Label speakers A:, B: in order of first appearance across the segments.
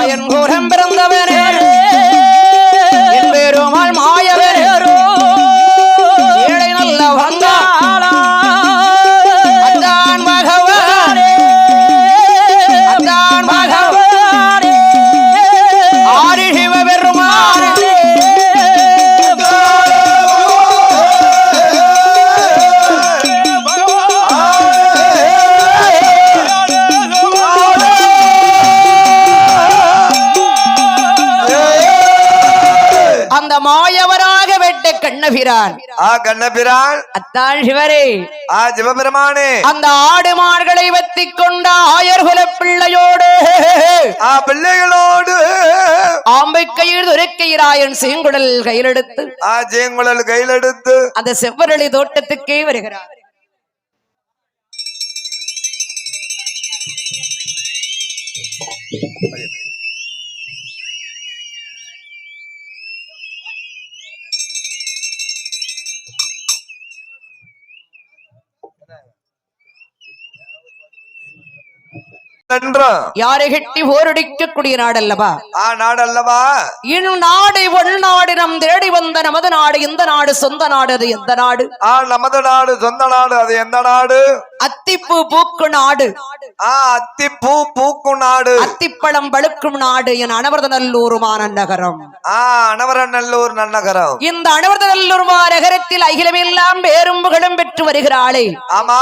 A: மாயன் கோரம் பிறந்தவனே என் பெருமாள் மாயவனேரோ ஏழை நல்ல வந்தாளா அதான் பகவானே அதான் பகவானே ஆதி சிவ பெருமானே மாயவராக வெட்ட கண்ணபிரான்
B: கண்ணபிரான்
A: அத்தான் சிவரே
B: சிவபெருமானே
A: அந்த ஆடு மாடுகளை வத்தி கொண்ட ஆயர்குல பிள்ளையோடு
B: பிள்ளைகளோடு
A: ஆம்பை கையில் துரைக்கையிராயன் சேங்குடல் கையிலெடுத்து
B: சேங்குடல் கையிலெடுத்து
A: அந்த செவ்வரளி தோட்டத்துக்கே வருகிறார். யாரை கட்டி போரடிக்கக்கூடிய நாடல்லவா
B: நாடல்லவா
A: இந்நாடு உள்நாடு நம் தேடி வந்த நமது நாடு இந்த நாடு சொந்த நாடு அது எந்த நாடு
B: நமது நாடு சொந்த நாடு அது எந்த நாடு
A: அத்திப்பூ பூக்கும் நாடு
B: அத்திப்பூ பூக்கும் நாடு
A: அத்திப்பழம் பழுக்கும் நாடு என் அனவர்தநல்லூர் மாநகரம்
B: அனவரநல்லூர் நன்னகரம்
A: இந்த அனவர்தநல்லூர் மாநகரத்தில் அகிலமெல்லாம் பேரும்புகளும் பெற்று வருகிறாளே
B: ஆமா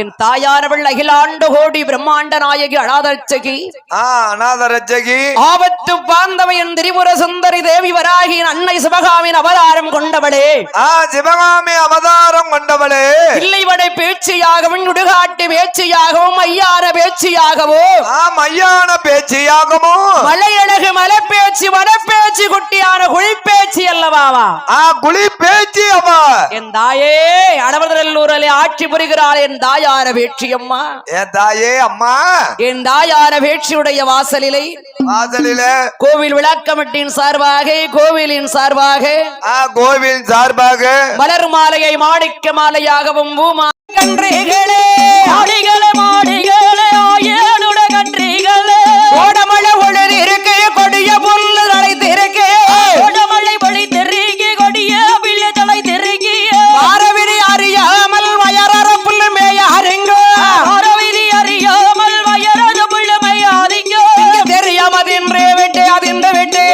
A: என் தாயானவள் அகிலாண்டு கோடி பிரம்மாண்ட நாயகி அநாதரட்சகி
B: அநாதரட்சகி
A: ஆபத்து பாந்தவையின் திரிபுர சுந்தரி தேவி வராகியின் அன்னை சிவகாமியின் அவதாரம் கொண்டவளே
B: சிவகாமி அவதாரம் கொண்டவளே
A: பிள்ளைவடை பேச்சியாகவும் சுடுகாட்டு பேச்சியாகவும் ஐயான பேச்சியாகவும்
B: ஐயான பேச்சியாகவும்
A: மலையழகு மலை பேச்சு வனப்பேச்சு குட்டியான குழி பேச்சு அல்லவாவா
B: குழி பேச்சு அவா
A: என் தாயே அனவர்தநல்லூரிலே ஆட்சி புரிகிறாள் என் தாயார வேட்சி அம்மா
B: என் தாயே அம்மா
A: என் தாயார வேட்சியுடைய வாசலிலே கோவில் விளக்கமட்டின் சார்பாக கோவிலின் சார்பாக மலர் மாலையை மாணிக்க மாலையாகவும் பூமா கன்றிகளே மாடிகளே மாடிகளே ஆயனுட கன்றிகளே கோடமலை ஒளிர் இருக்கு கொடிய புல்லு தலை திருக்கு கோடமலை வழி தெருகி கொடிய பிள்ளை தலை திருக்கு பாரவிரி அறியாமல் வயரற புல்லு மேயாருங்க பாரவிரி அறியாமல் வயரற புல்லு மேயாருங்க தெரியாம தின்றே விட்டு அதின்று விட்டு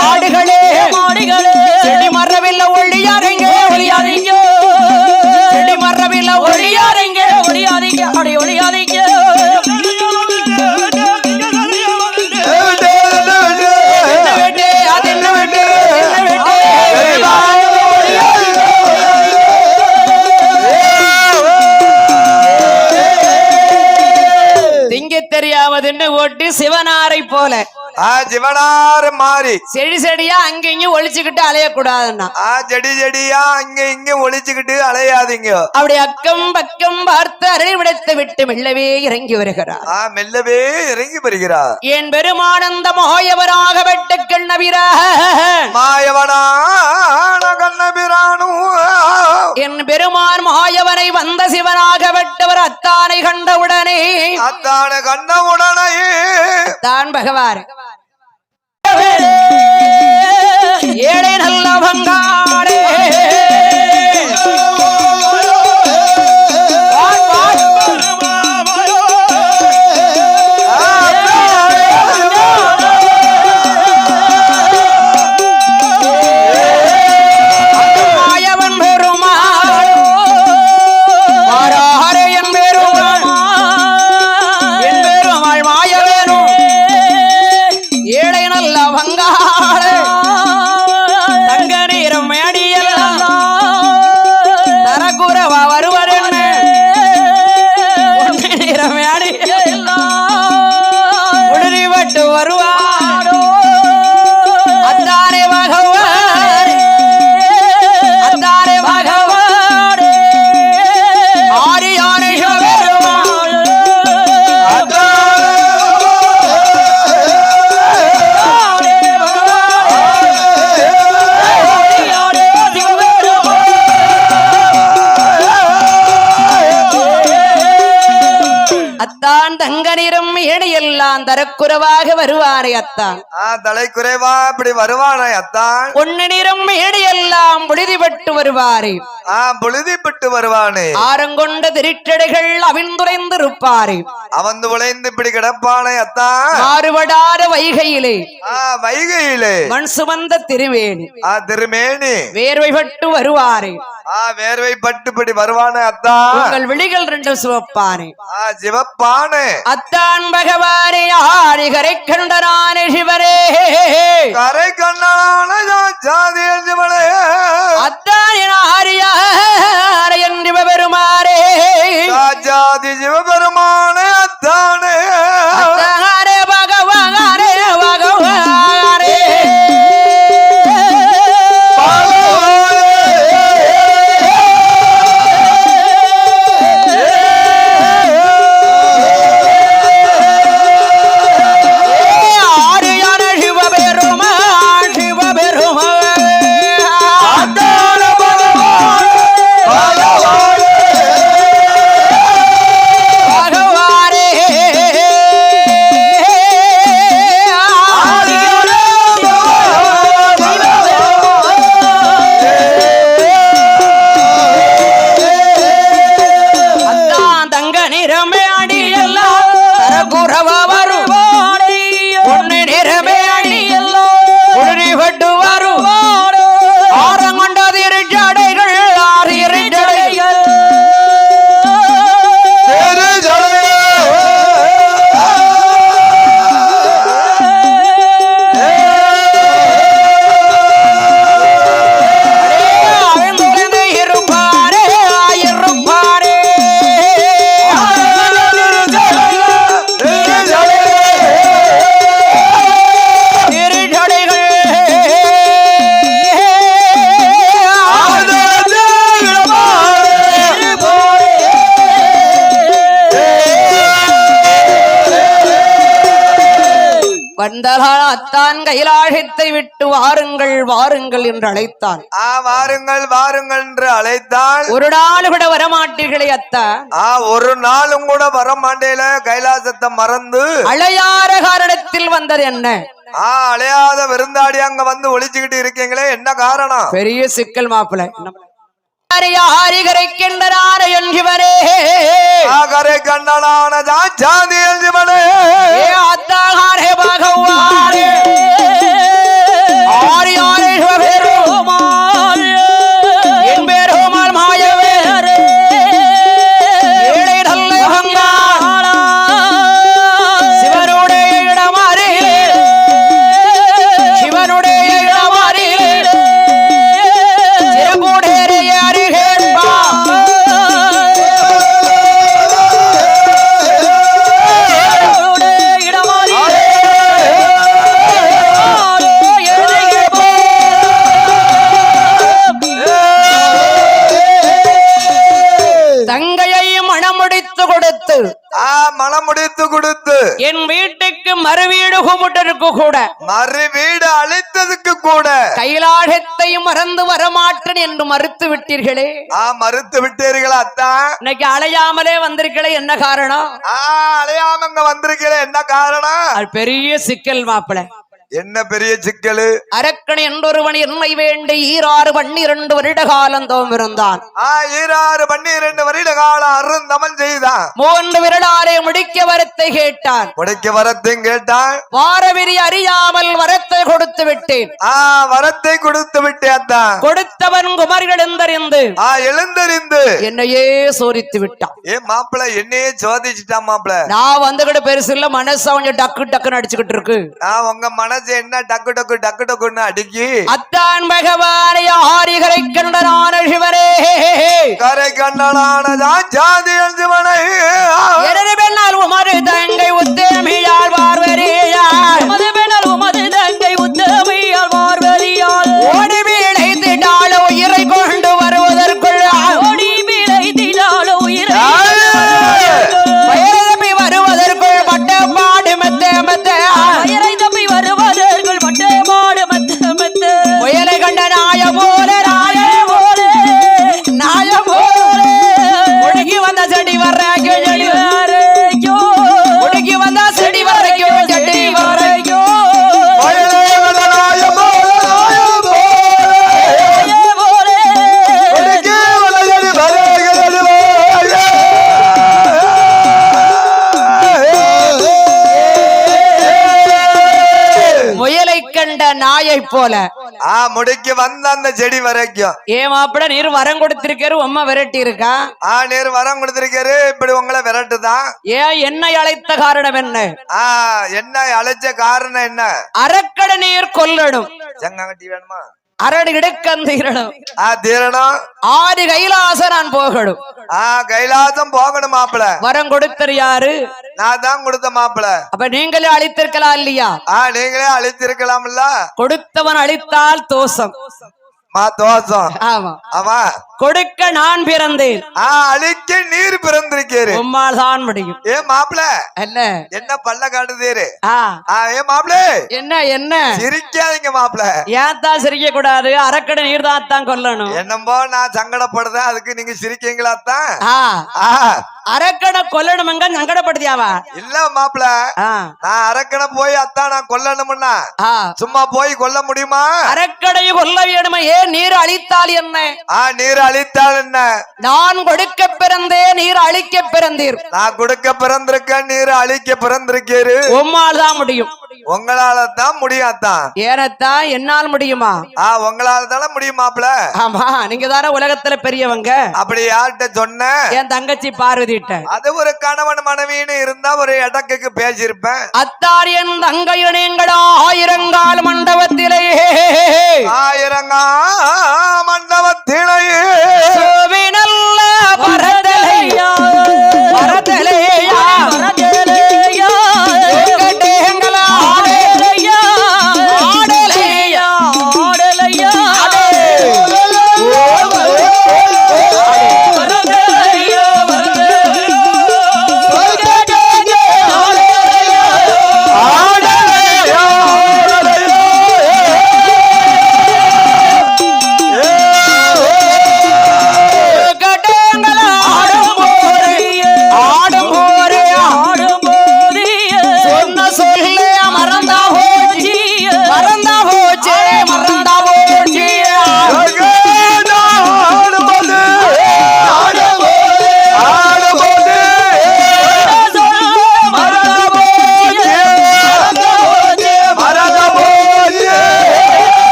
A: ஆடுகளே மாடிகளே செடி மரவில்லை ஒளியாருங்க ஒளியாருங்க செடி மரவில்லை ஒளியாருங்க ஒளியாருங்க அப்படி ஒளியாருங்க தெரியாமதுன்னு ஓட்டு சிவனாரை போல
B: சிவனாறு மாறி
A: செடி செடியா அங்க இங்க ஒளிச்சுக்கிட்டு அலையக்கூடாதுன்னா
B: செடி செடியா அங்க இங்க ஒளிச்சுக்கிட்டு அலையாதீங்க
A: அப்படி அக்கம் பக்கம் பார்த்து அறிவிடத்தை விட்டு மெல்லவே இறங்கி வருகிறார்
B: மெல்லவே இறங்கி வருகிறார்
A: என் பெருமானந்த மாயவராக வெட்ட கண்ணபிரா
B: மாயவனான கண்ணபிரானு
A: என் பெருமான் மாயவனை வந்த சிவனாக வெட்டவர் அத்தானை கண்டவுடனே தான் பகவான் ஏழை நல்ல பங்காளே தங்க நீரம் மேடியெல்லாம் தரக்குறைவாக வருவாரே அத்தான்
B: தலை குறைவா இப்படி வருவானே அத்தான்
A: பொன்னு நிறம் மேடையெல்லாம் புழுதிப்பட்டு வருவாரே
B: புழுதிப்பட்டு வருவானே
A: ஆரங்கொண்ட திருச்சடைகள் அவிழ்ந்துரைந்திருப்பாரே
B: அவந்து உழைந்து இப்படி கிடப்பானே அத்தான்
A: மாறுபடாத வைகையிலே
B: வைகையிலே
A: மண் சுமந்த திருவேணி
B: திருமேனி
A: வேர்வைப்பட்டு வருவாரே
B: வேர்வை பட்டு இப்படி வருவானே அத்தான்
A: உங்கள் விழிகள் ரெண்டு சிவப்பானே
B: சிவப்பானே
A: அத்தான் பகவானே ஆரி கரை கண்டனானே சிவரே
B: கரை கண்டனான ஜாதியல் சிவனே
A: அத்தான் ஆரியாரையன் சிவபெருமானே
B: ஜாதி சிவபெருமானே அத்தானே
A: அத்தானே பகவானே பகவானே வந்ததால் அத்தான் கைலாசத்தை விட்டு வாருங்கள் வாருங்கள் என்று அழைத்தான்
B: வாருங்கள் வாருங்கள் என்று அழைத்தான்
A: ஒரு நாள் கூட வரமாட்டீர்களே அத்தான்
B: ஒரு நாளும் கூட வரமாட்டேல கைலாசத்தை மறந்து
A: அழையாத காரணத்தில் வந்தது என்ன
B: அழையாத விருந்தாடி அங்க வந்து ஒளிச்சுக்கிட்டு இருக்கீங்களே என்ன காரணம்
A: பெரிய சிக்கல் மாப்பிள்ளை கரை கண்டனான சிவனே
B: கரை கண்டனான ஜாதியல் சிவனே
A: அத்தாரே பகவானே ஆரி ஆரி சிவபெருமான் என் பெருமாள் மாயவேரே ஏழை நல்ல பங்காளா சிவனுடைய இடமாறிலே சிவனுடைய இடமாறிலே சிறப்புடைய அறிகேன்பா
B: மனம் முடித்து கொடுத்து
A: என் வீட்டுக்கு மறுவீடு கும்பிட்டதுக்கு கூட
B: மறுவீடு அழைத்ததுக்கு கூட
A: கைலாசத்தையும் மறந்து வரமாட்டேன் என்று மறுத்து விட்டீர்களே
B: மறுத்து விட்டீர்களா அத்தான்
A: இன்னைக்கு அலையாமலே வந்திருக்கலே என்ன காரணம்
B: அலையாமங்க வந்திருக்கல என்ன காரணம்
A: அது பெரிய சிக்கல் மாப்பிள
B: என்ன பெரிய சிக்கலு
A: அரக்கன் என்றொருவன் என்னை வேண்டி 12 வருட காலம் தவம் இருந்தான்
B: 12 வருட காலம் அருந்தமன் செய்தான்
A: 3 விரலாலே முடிக்க வரத்தை கேட்டான்
B: முடிக்க வரத்தையும் கேட்டான்
A: வாரவிரி அறியாமல் வரத்தை கொடுத்து விட்டேன்
B: வரத்தை கொடுத்து விட்டேன்
A: கொடுத்தவன் குமர் எழுந்தறிந்து
B: எழுந்தறிந்து
A: என்னையே சோதித்து விட்டான்
B: மாப்பிள்ள என்னையே சோதிச்சுட்டான் மாப்பிள்ள
A: நான் வந்துகிட்டு பெருசு இல்ல மனசு கொஞ்சம் டக்கு டக்குன்னு அடிச்சுக்கிட்டு இருக்கு
B: உங்க மனசு என்ன டக்கு டக்கு டக்கு டக்குன்னு அடிக்கி
A: அத்தான் பகவானே ஆரி கரை கண்டனான சிவனே
B: கரை கண்டனான ஜாதியல் சிவனே
A: எனது பெண்ணால் உமது தங்கை உத்தமியால் பார்வரியால் உமது பெண்ணால் உமது தங்கை உத்தமியால் பார்வரியால் ஓடி விளைத்திட்டாலோ உயிரை கொண்டு வருவதற்குள் ஓடி விளைத்திட்டாலோ உயிரை தப்பி வருவதற்குள் பட்ட பாடு மெத்த மெத்த உயிரை தப்பி வருவதற்குள் பட்ட பாடு மெத்த மெத்த உயரை கண்ட நாய போல நாய போல உடுக்கி வந்த செடி வர்ற உடுக்கி வந்த செடி வரைக்கும் கண்ட நாயை போல
B: முடிக்கு வந்த அந்த செடி வரைக்கும்
A: ஏமாப்பட நீர் வரம் கொடுத்திருக்காரு உம்மா விரட்டி இருக்கா
B: நீர் வரம் கொடுத்திருக்காரு இப்படி உங்களை விரட்டுதான்
A: ஏன் என்னை அழைத்த காரணம் என்ன
B: என்ன அழைச்ச காரணம் என்ன
A: அரக்கட நீர் கொல்லணும்
B: செங்காங்கட்டி வேணுமா
A: அரடு கிடக்கந்தீரணும்
B: தீரணும்
A: ஆதி கைலாச நான் போகணும்
B: கைலாசம் போகணும் மாப்பிள
A: வரம் கொடுத்தர் யாரு
B: நான் தான் கொடுத்த மாப்பிள
A: அப்ப நீங்களே அழித்திருக்கலாம் இல்லையா
B: நீங்களே அழித்திருக்கலாம்ல
A: கொடுத்தவன் அழித்தால் தோஷம்
B: தோஷம்
A: ஆமா
B: ஆமா
A: கொடுக்க நான் பிறந்தேன்
B: அழிக்க நீர் பிறந்திருக்கேரு
A: உம்மால் தான் முடியும்
B: ஏ மாப்பிள
A: என்ன
B: என்ன பல்ல காட்டுதேரு ஏ மாப்பிள
A: என்ன என்ன
B: சிரிக்காதீங்க மாப்பிள
A: ஏன் தான் சிரிக்க கூடாது அரக்கடை நீர் தான் கொல்லணும்
B: என்னம்போ நான் சங்கடப்படுதேன் அதுக்கு நீங்க சிரிக்கீங்களா தான்
A: அரக்கடை கொல்லணுங்க சங்கடப்படுத்தியாவா
B: இல்ல மாப்பிள நான் அரக்கடை போய் அத்தான் நான் கொல்லணும்னா சும்மா போய் கொல்ல முடியுமா
A: அரக்கடை கொல்ல வேணுமா ஏன் நீர் அழித்தால் என்ன
B: நீர் அழித்தால் என்ன
A: நான் கொடுக்க பிறந்தே நீர் அழிக்க பிறந்தீர்
B: நான் கொடுக்க பிறந்திருக்க நீர் அழிக்க பிறந்திருக்கீரு
A: உம்மால் தான் முடியும்
B: உங்களால தான் முடியாதான்
A: ஏனத்தான் என்னால் முடியுமா
B: உங்களால தானே முடியும் மாப்பிள
A: ஆமா நீங்க தானே உலகத்துல பெரியவங்க
B: அப்படி யார்கிட்ட சொன்ன
A: என் தங்கச்சி பார்வதிட்ட
B: அது ஒரு கணவன் மனைவின்னு இருந்தா ஒரு இடக்குக்கு பேசியிருப்பேன்
A: அத்தார் என் தங்கையனேங்கடா ஆயிரங்கால் மண்டபத்திலே
B: மண்டபத்திலேயே
A: நல்ல பரதலையா பரதலையா பரதலையா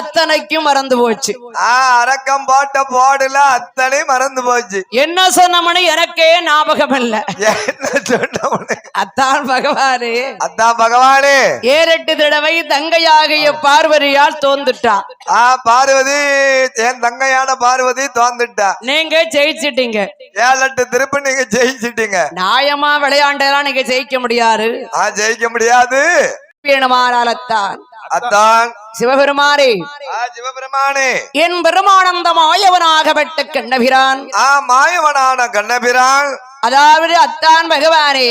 A: அத்தனைக்கும் மறந்து போச்சு
B: அரக்கம் போட்ட போடுல அத்தனை மறந்து போச்சு
A: என்ன சொன்னமனு எனக்கே ஞாபகம் இல்ல
B: என்ன சொன்னமனு
A: அத்தான் பகவானே
B: அத்தான் பகவானே
A: 7-8 தடவை தங்கையாகிய பார்வதியால் தோந்துட்டா
B: பார்வதி என் தங்கையான பார்வதி தோந்துட்டா
A: நீங்க ஜெயிச்சிட்டீங்க
B: 7-8 திருப்பி நீங்க ஜெயிச்சிட்டீங்க
A: நியாயமா விளையாண்டெல்லாம் நீங்க ஜெயிக்க முடியாது
B: ஜெயிக்க முடியாது
A: வேணுமானால்தான்
B: அத்தான்
A: சிவபெருமானே
B: சிவபெருமானே
A: என் பெருமானந்த மாயவனாகப்பட்ட கண்ணபிரான்
B: மாயவனான கண்ணபிரான்
A: அதாவது அத்தான் பகவானே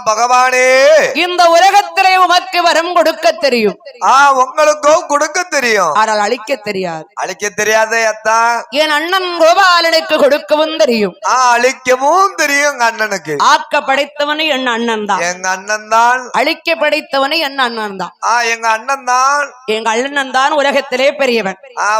B: பகவானே
A: இந்த உலகத்திலே உமக்கு வரம் கொடுக்க தெரியும்
B: உங்களுக்கும் கொடுக்க தெரியும்
A: ஆனால் அழிக்க தெரியாது
B: அழிக்க தெரியாத அத்தான்
A: என் அண்ணன் கோபாலனுக்கு கொடுக்கவும் தெரியும்
B: அழிக்கவும் தெரியும் எங்க அண்ணனுக்கு
A: ஆக்க படைத்தவனு என் அண்ணன் தான்
B: எங்க அண்ணன் தான்
A: அழிக்க படைத்தவனு என் அண்ணன் தான்
B: எங்க அண்ணன் தான்
A: எங்க அண்ணன் தான் உலகத்திலே பெரியவன்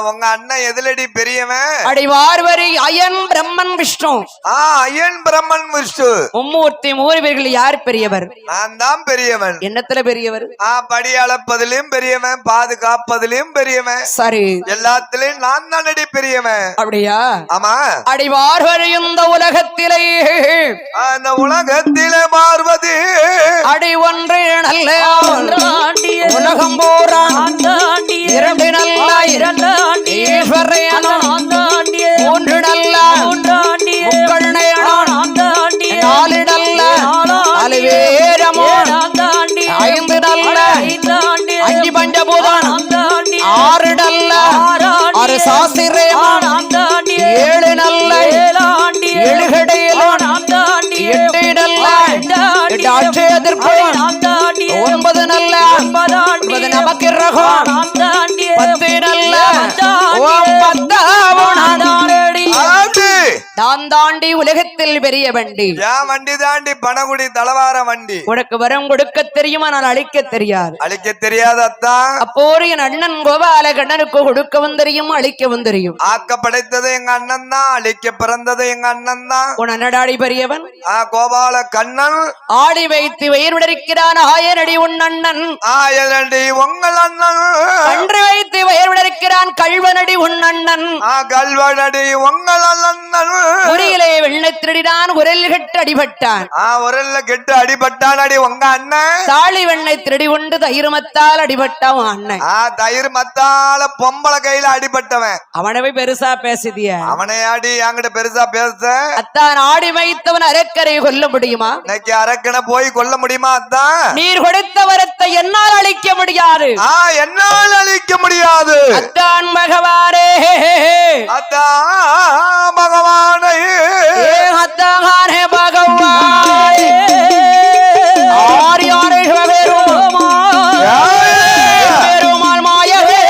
B: உங்க அண்ணன் எதிலடி பெரியவன்
A: அடிவார்வரி அயன் பிரம்மன் விஷ்ணு
B: அயன் பிரம்மன் விஷ்ணு
A: மும்மூர்த்தி மூர்வர்கள் யார் பெரியவர்
B: நான் தான் பெரியவன்
A: என்னத்துல பெரியவர்
B: படி அளப்பதிலும் பெரியவன் பாதுகாப்பதிலும் பெரியவன்
A: சரி
B: எல்லாத்திலும் நான் தானடி பெரியவன்
A: அப்படியா
B: ஆமா
A: அடிவார்வரி இந்த உலகத்திலே
B: அந்த உலகத்திலே மாறுவது
A: அடி ஒன்று நல்ல உலகம் போரா இரண்டு நல்ல ஈஸ்வரேனோ மூன்று நல்ல முக்கள் நாலு நல்ல நாலு வேரமோ ஐந்து நல்ல அஞ்சு பஞ்சபூதம் ஆறு நல்ல ஆறு சாஸ்திரேமன் ஏழு நல்ல எழுகடையிலோ எட்டு நல்ல எட்டு அட்சய திருப்பம் 9 நல்ல 9 நவக்கிரகம் 10 நல்ல ஓம் 10 தான் தாண்டி உலகத்தில் பெரிய வண்டி.
B: என் வண்டி தாண்டி பணகுடி தலவார வண்டி.
A: உனக்கு வரம் கொடுக்க தெரியுமா, நான் அழிக்க தெரியாது.
B: அழிக்க தெரியாதத்தான்.
A: அப்போ என் அண்ணன் கோபால கண்ணனுக்கு கொடுக்கவும் தெரியும், அழிக்கவும் தெரியும்.
B: ஆக்க படைத்தது எங்க அண்ணன் தான், அழிக்க பிறந்தது எங்க அண்ணன் தான்.
A: உன் அண்ணடாடி பெரியவன்
B: கோபால கண்ணன்
A: ஆடி வைத்து வயிறு விடரிக்கிறான். ஆயனடி உன் அண்ணன்,
B: ஆயனடி உங்கள் அண்ணன்.
A: அன்று வைத்து வயிறு விடரிக்கிறான். கல்வனடி உன் அண்ணன்,
B: கல்வனடி உங்கள் அண்ணன்.
A: உரியிலே வெள்ளை திருடினான், உரல் கெட்டு அடிபட்டான்.
B: உரல்ல கெட்டு அடிபட்டான் அடி உங்க அண்ணன்.
A: தாலி வெண்ணை திருடி கொண்டு தயிர்மத்தால் அடிபட்டான் அண்ணன்.
B: தயிர் மத்தால பொம்பளை கையில அடிபட்டவன்.
A: அவனவே பெருசா பேசுதிய,
B: அவனை ஆடி என்கிட்ட பெருசா பேச.
A: அத்தான் ஆடி வைத்தவன் அரக்கரை கொல்ல முடியுமா?
B: இன்னைக்கு அரக்கனை போய் கொல்ல முடியுமா? அத்தான்
A: நீர் கொடுத்த வரத்தை என்னால் அழிக்க முடியாது.
B: என்னால் அழிக்க முடியாது.
A: அத்தான் பகவானே,
B: அத்தான் பகவானே,
A: அத்தானே பகவானே. ஆரி ஆரி பெருமாள் மாயவே,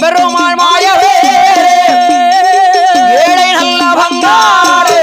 A: பெருமாள் மாயவே, ஏழை நல்ல பங்காளே.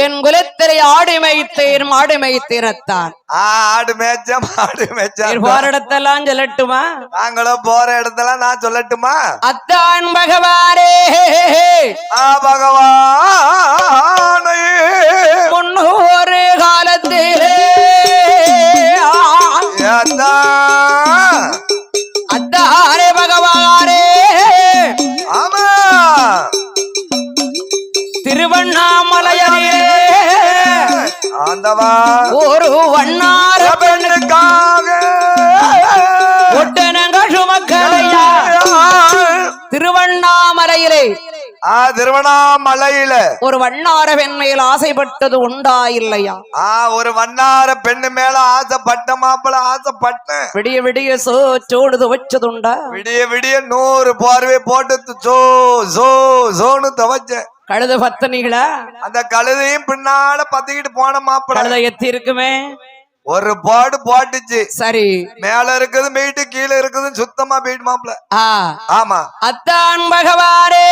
A: என் குலத்திலே ஆடு மேய்த்தேன், மாடு மேய்த்தேனத்தான்.
B: ஆடு மேய்ச்ச மாடு மேய்ச்ச.
A: போற இடத்தெல்லாம் சொல்லட்டுமா?
B: நாங்களும் போற இடத்தெல்லாம் நான் சொல்லட்டுமா?
A: அத்தான் பகவானே,
B: பகவானே,
A: முன்னொரு காலத்திலே அத்தானே பகவானே.
B: ஆமா,
A: திருவண்ணாமலையிலே
B: ஆண்டவா
A: ஒரு வண்ணார
B: பெண்ணுக்காக
A: ஒட்டனங்க சுமக்கலையா. திருவண்ணாமலையிலே
B: திருவண்ணாமலையில ஒரு
A: வண்ணார பெண் மேல் ஆசைப்பட்டது உண்டா இல்லையா?
B: ஒரு வண்ணார பெண்ணு மேல ஆசைப்பட்ட மாப்பிள ஆசைப்பட்ட.
A: விடிய விடிய சோடு வச்சதுண்டா?
B: விடிய விடிய 100 பார்வை போட்டு சோ சோ சோன்னு துவைச்ச.
A: கழுத பத்தனிகளா? அந்த
B: கழுதையும் பின்னால பத்திக்கிட்டு போன மாப்பிள.
A: கழுதை எத்தி இருக்குமே,
B: ஒரு பாடு போட்டுச்சு.
A: சரி,
B: மேல இருக்குது மீட்டு, கீழே இருக்குது சுத்தமா போயிட்டு மாப்பிள. ஆமா,
A: அத்தான் பகவானே,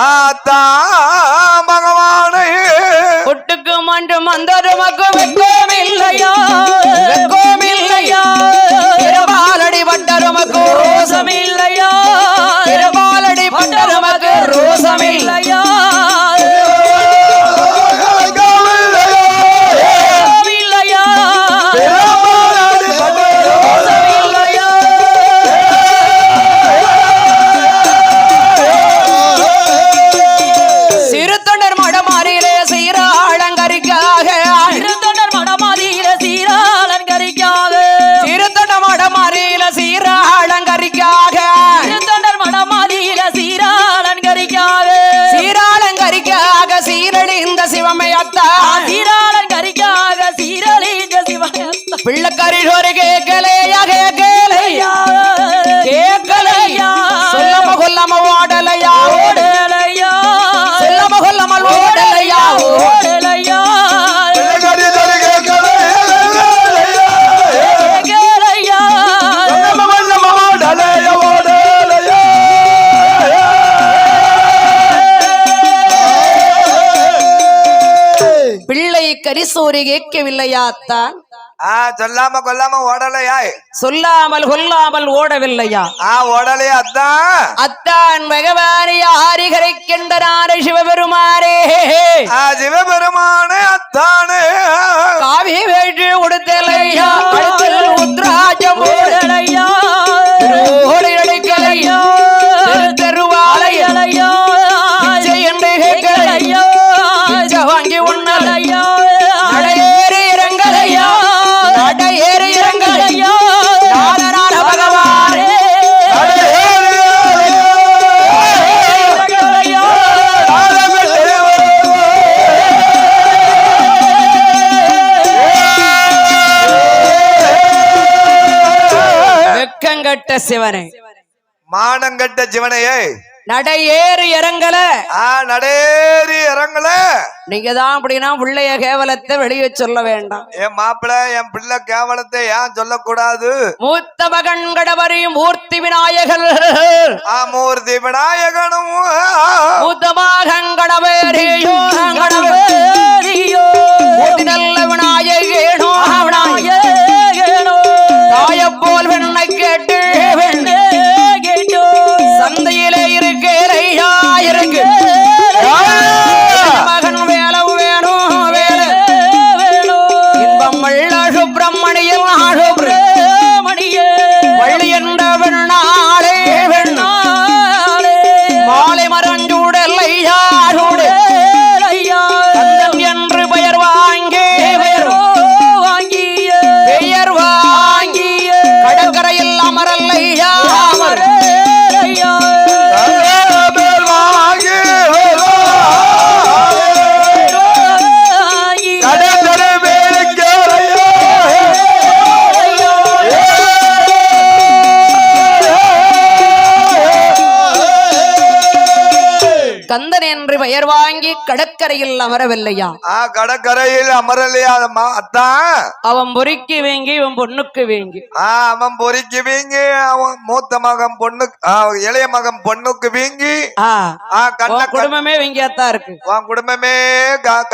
B: அத்தான் பகவானே.
A: ஒட்டுக்கு மண்டும் அந்தருமக்கு வெக்கம் இல்லையா, வெக்கம் இல்லையா. திருபாலடி பட்டருமக்கு ரோசம் இல்லையா, திருபாலடி பட்டருமக்கு ரோசம் இல்லையா. பிள்ளைக்காரி ஒரு கேட்கலையா, கேட்கலையா, கேட்கலையா. சொல்லாம கொல்லாம ஓடலையா, ஓடலையா. சொல்லாம கொல்லாமல் ஓடலையா, ஓடலையா. பிள்ளை கரிசோறு கேட்கவில்லையாத்தான்?
B: சொல்லாம கொல்லாம ஓடலையா,
A: சொல்லாமல் கொல்லாமல் ஓடவில்லையா?
B: ஓடலையா அத்தான்.
A: அத்தான் பகவானே, ஆரிகரைக்கின்றனார சிவபெருமானே,
B: சிவபெருமானே. அத்தானே
A: காவி வேற்று உடுத்தலையா, உத்ராஜம் ஓடலையா, ஓடையடைக்கலையா, தெருவாலையலையா, என்று கேட்கலையா, வாங்கி உண்ணலையா, நடையேறி இறங்கலையா, நடையேறி இறங்கலையா. நாதனான பகவானே, வெக்கங்கட்ட சிவனே,
B: மானங்கட்ட சிவனையே,
A: நடையேறி இறங்கல
B: நடேறி இறங்கல
A: நீங்க தான் அப்படின்னா பிள்ளைய கேவலத்தை வெளியே சொல்ல வேண்டாம்.
B: என் மாப்பிள்ள என் பிள்ளை கேவலத்தை ஏன் சொல்லக்கூடாது?
A: மூத்த மகன் கடவரி மூர்த்தி விநாயகர்
B: மூர்த்தி விநாயகனும்
A: மூத்த மகன் கடவேரியோ நல்ல விநாயகேனோ விநாயகேனோ தாயப்போல் வெண்ணை கேட்டு சந்தையிலே இருக்கேலையா இருக்கு மகன் வேலை வேணும் வேலை இன்பம் வள்ள சுப்பிரமணியன் சுப்பிரமணிய வள்ளி என்ற வெண்ணாளே வெண்ணாளே மாலை மரஞ்சூடல்லையா என்று பெயர் வாங்கி பெயர் வாங்கிய கடற்கரையில் அமரல்லையா கந்தன் என்று பெயர் வாங்கி கடற்கரையில் அமரவில்லையா?
B: கடற்கரையில் அமரலையா அத்தான்?
A: அவன் பொறிக்கு வேங்கி இவன் பொண்ணுக்கு வேங்கி.
B: அவன் பொறிக்கு வீங்கி அவன் மூத்த மகன் பொண்ணு இளைய மகன் பொண்ணுக்கு வீங்கி
A: குடும்பமே வீங்கியாத்தான் இருக்கு.
B: உன் குடும்பமே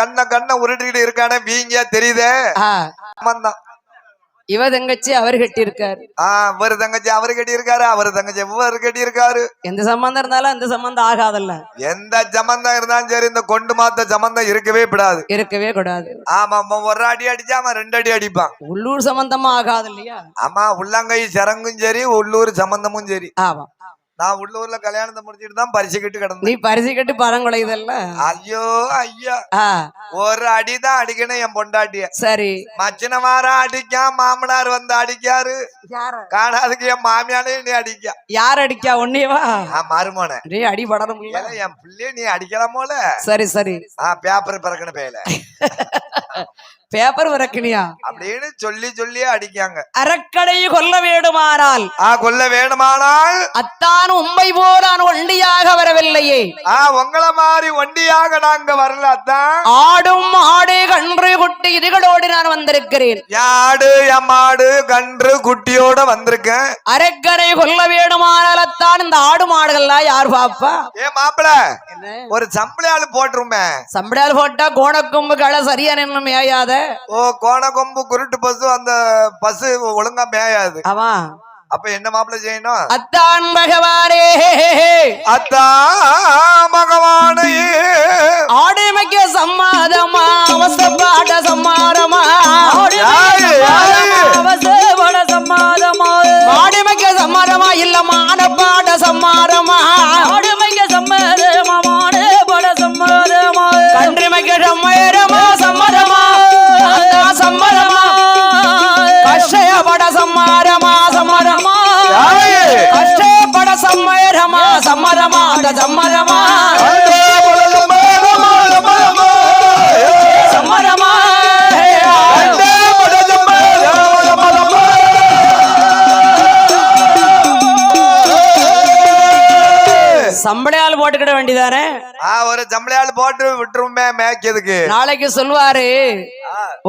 B: கண்ண உருட்டிட்டு இருக்கானே வீங்கியா தெரியுதே. தான்
A: இவ தங்கச்சி அவர் கட்டி இருக்காரு.
B: இவர் தங்கச்சி அவர் கட்டி இருக்காரு. அவர் தங்கச்சி இவர் கட்டி இருக்காரு.
A: எந்த சம்பந்தம் இருந்தாலும் அந்த சம்பந்தம் ஆகாதல்ல.
B: எந்த சம்பந்தம் இருந்தாலும் சரி இந்த கொண்டு மாத்த சம்பந்தம் இருக்கவே கூடாது.
A: இருக்கவே கூடாது.
B: ஆமா ஒரு அடி அடிச்சா அவன் 2 அடி அடிப்பான்.
A: உள்ளூர் சம்பந்தமா ஆகாது இல்லையா?
B: ஆமா உள்ளங்கை சரங்கும் சரி உள்ளூர் சம்பந்தமும் சரி.
A: ஆமா
B: நான் உள்ளூர்ல கல்யாணத்தை முடிச்சிட்டு தான் பரிசு கட்டு கிடந்தேன்.
A: நீ பரிசு கட்டு பரங்குலைதல்ல.
B: ஐயோ ஐயா ஒரு அடிதான் அடிக்கணும் என் பொண்டாட்டிய.
A: சரி
B: மச்சின வாரம் அடிக்கா மாமனார் வந்து அடிக்காரு காணாதுக்கு என் மாமியானே நீ அடிக்கா.
A: யார் அடிக்கா? ஒன்னேவா
B: மருமோன
A: நீ அடிபடணும்.
B: என் பிள்ளைய நீ அடிக்கலாம் போல.
A: சரி சரி
B: பேப்பர் பறக்கணும் பேல
A: பேப்பர் விறக்கினியா
B: அப்படின்னு சொல்லி சொல்லியே அடிக்காங்க.
A: அறக்கடை கொல்ல வேண்டுமானால்
B: கொல்ல வேண்டுமானால்
A: அத்தான் உண்மை போல ஒண்டியாக வரவில்லையே.
B: உங்களை மாதிரி ஒண்டியாக நாங்க வரல அத்தான்.
A: ஆடும் ஆடு கன்று குட்டி இதுகளோடு நான் வந்திருக்கிறேன்.
B: ஆடு மாடு கன்று குட்டியோட வந்திருக்கேன்.
A: அறக்கடை கொல்ல வேண்டுமானால் அத்தான் இந்த ஆடு மாடுகள்லாம் யார் பாப்பா?
B: மாப்பிள ஒரு சம்பளையாளு போட்டுருமே.
A: சம்பளையாளு போட்டா கோணக்கொம்பு களை சரியா நின்னு மேயாத.
B: கோண கொம்பு குருட்டு பசு அந்த பசு ஒழுங்கா மேயாது.
A: ஆமா
B: அப்ப என்ன மாப்பிள்ள செய்யணும்?
A: அத்தான் பகவானே
B: அத்தான் பகவானே
A: ஆடுமைக்க சம்மாதமா அவசப்பாட சம்மாதமா அவசப்பட சம்மாதமா ஆடுமைக்க சம்மாதமா இல்ல மானப்பாட சம்மாதமா ஆடுமைக்க சம்மதமா மானப்பட சம்மாதமா கன்றிமைக்க சம்மதமா சம்மதமா சம்மதமா கஷ்டப்பட சம்மாதமா சம்மதமா கஷ்டப்பட சம்மதமா சம்மதமா அந்த சம்மதமா சம்மதமா சம்பளையால் போட்டுக்கிட வேண்டியதானே.
B: ஒரு சம்பளையால் போட்டு விட்டுருமே மேய்க்கிறதுக்கு.
A: நாளைக்கு சொல்வாரு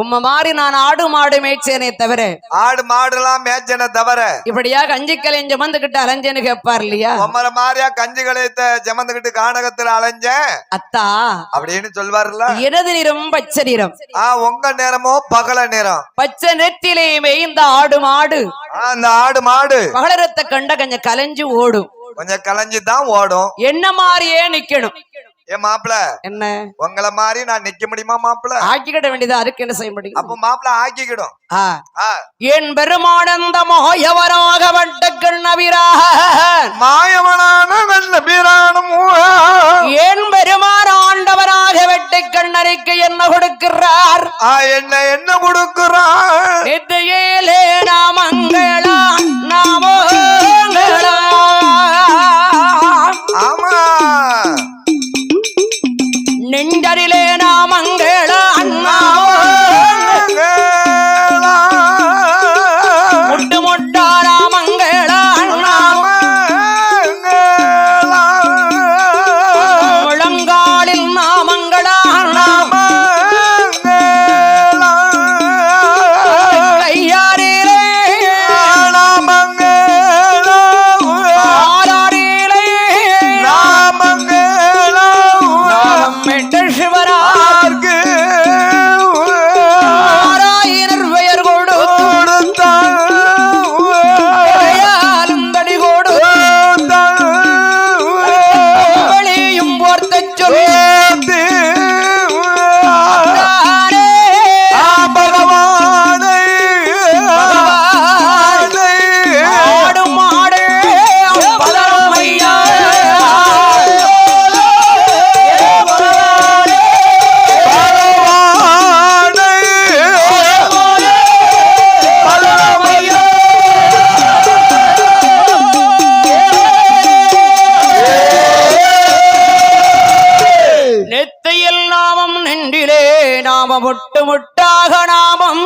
A: உம்ம மாதிரி நான் ஆடு மாடு மேய்ச்சேனே தவிர
B: ஆடு மாடு எல்லாம் மேய்ச்சேனே தவிர இப்படியா
A: கஞ்சி கலையும் ஜமந்துகிட்டு அலைஞ்சேன்னு கேட்பார் இல்லையா?
B: உம்மர மாதிரியா கஞ்சி கலையத்தை ஜமந்துகிட்டு கானகத்துல அலைஞ்சேன் அத்தா அப்படின்னு சொல்வாருல்ல.
A: இடது நிறம் பச்சை நிறம்.
B: உங்க நேரமோ பகல நேரம்.
A: பச்சை நெத்திலே மேய்ந்த ஆடு மாடு.
B: அந்த ஆடு மாடு
A: பகலரத்தை கண்ட கொஞ்சம் கலைஞ்சு ஓடும்.
B: கொஞ்சம் கலைஞ்சுதான் ஓடும்.
A: என்ன மாதிரியே நிக்கணும்.
B: ஏன் மாப்பிள என்ன உங்களை மாதிரி நான் நிக்க முடியுமா மாப்பிள?
A: ஆக்கிக்கிட வேண்டியது. அதுக்கு என்ன செய்ய முடியும்?
B: அப்ப மாப்பிள ஆக்கிக்கிடும்.
A: என் பெருமானந்த மாயவராக வட்ட கண்ணவீரா
B: மாயவனான கண்ணபீரானும்
A: என் பெருமான் ஆண்டவராக வெட்ட கண்ணருக்கு என்ன கொடுக்கிறார்?
B: என்ன கொடுக்கிறார்?
A: நித்தியிலே நாமங்களா நாமோ
B: ஆமா
A: நெஞ்சரிலே நாமங்கள அண்ணா முட்டு முட்டா நாமங்கள அண்ணா நெத்தியில் நாமம் நெண்டிலே நாமம் முட்டு முட்டாக நாமம்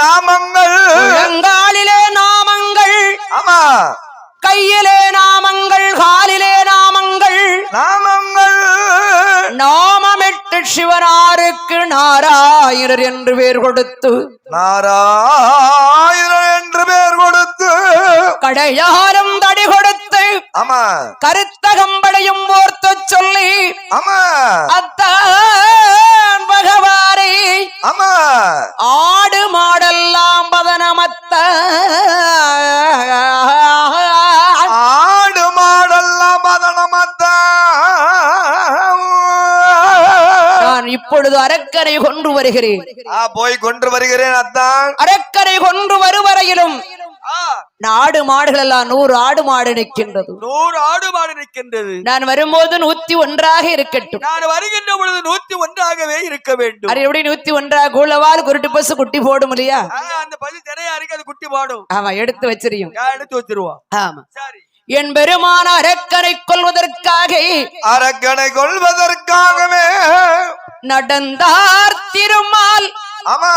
B: நாமங்கள்
A: முழங்காலிலே நாமங்கள்
B: ஆமா
A: கையிலே நாமங்கள் காலிலே நாமங்கள்
B: நாமங்கள்
A: நாமமிட்டு சிவனாருக்கு நாராயணர் என்று பேர் கொடுத்து
B: நாராயணர் என்று பேர் கொடுத்து
A: கடையாரம் தடி கொடுத்து
B: ஆமா
A: கருத்த கம்பளையும் ஓர்த்து சொல்லி
B: ஆமா
A: அத்தான் பகவானே
B: ஆமா
A: ஆடு மாடெல்லாம் பதனமத்த
B: ஆடு மாடெல்லாம் பதனமத்த
A: நான் இப்பொழுது அரக்கரை கொண்டு வருகிறேன்
B: போய் கொண்டு வருகிறேன் அத்தான்
A: அரக்கரை கொண்டு வருவரையிலும் நாடு மாடுகள் எல்லாம் 100 ஆடு மாடு நிற்கின்றது
B: 100 ஆடு மாடு நிற்கின்றது
A: நான் வரும்போது 101 இருக்கட்டும்
B: நான் வருகின்ற பொழுது 101 இருக்க வேண்டும்
A: அது எப்படி 101 கூலவால் குருட்டு பசு குட்டி போடும் இல்லையா
B: அந்த பசு தினையா இருக்கு அது குட்டி போடும்
A: ஆமா எடுத்து வச்சிருவோம்
B: எடுத்து வச்சிருவோம்
A: ஆமா சரி என் பெருமான அரக்கனை
B: கொள்வதற்காகவே
A: நடந்தார் திருமால்
B: ஆமா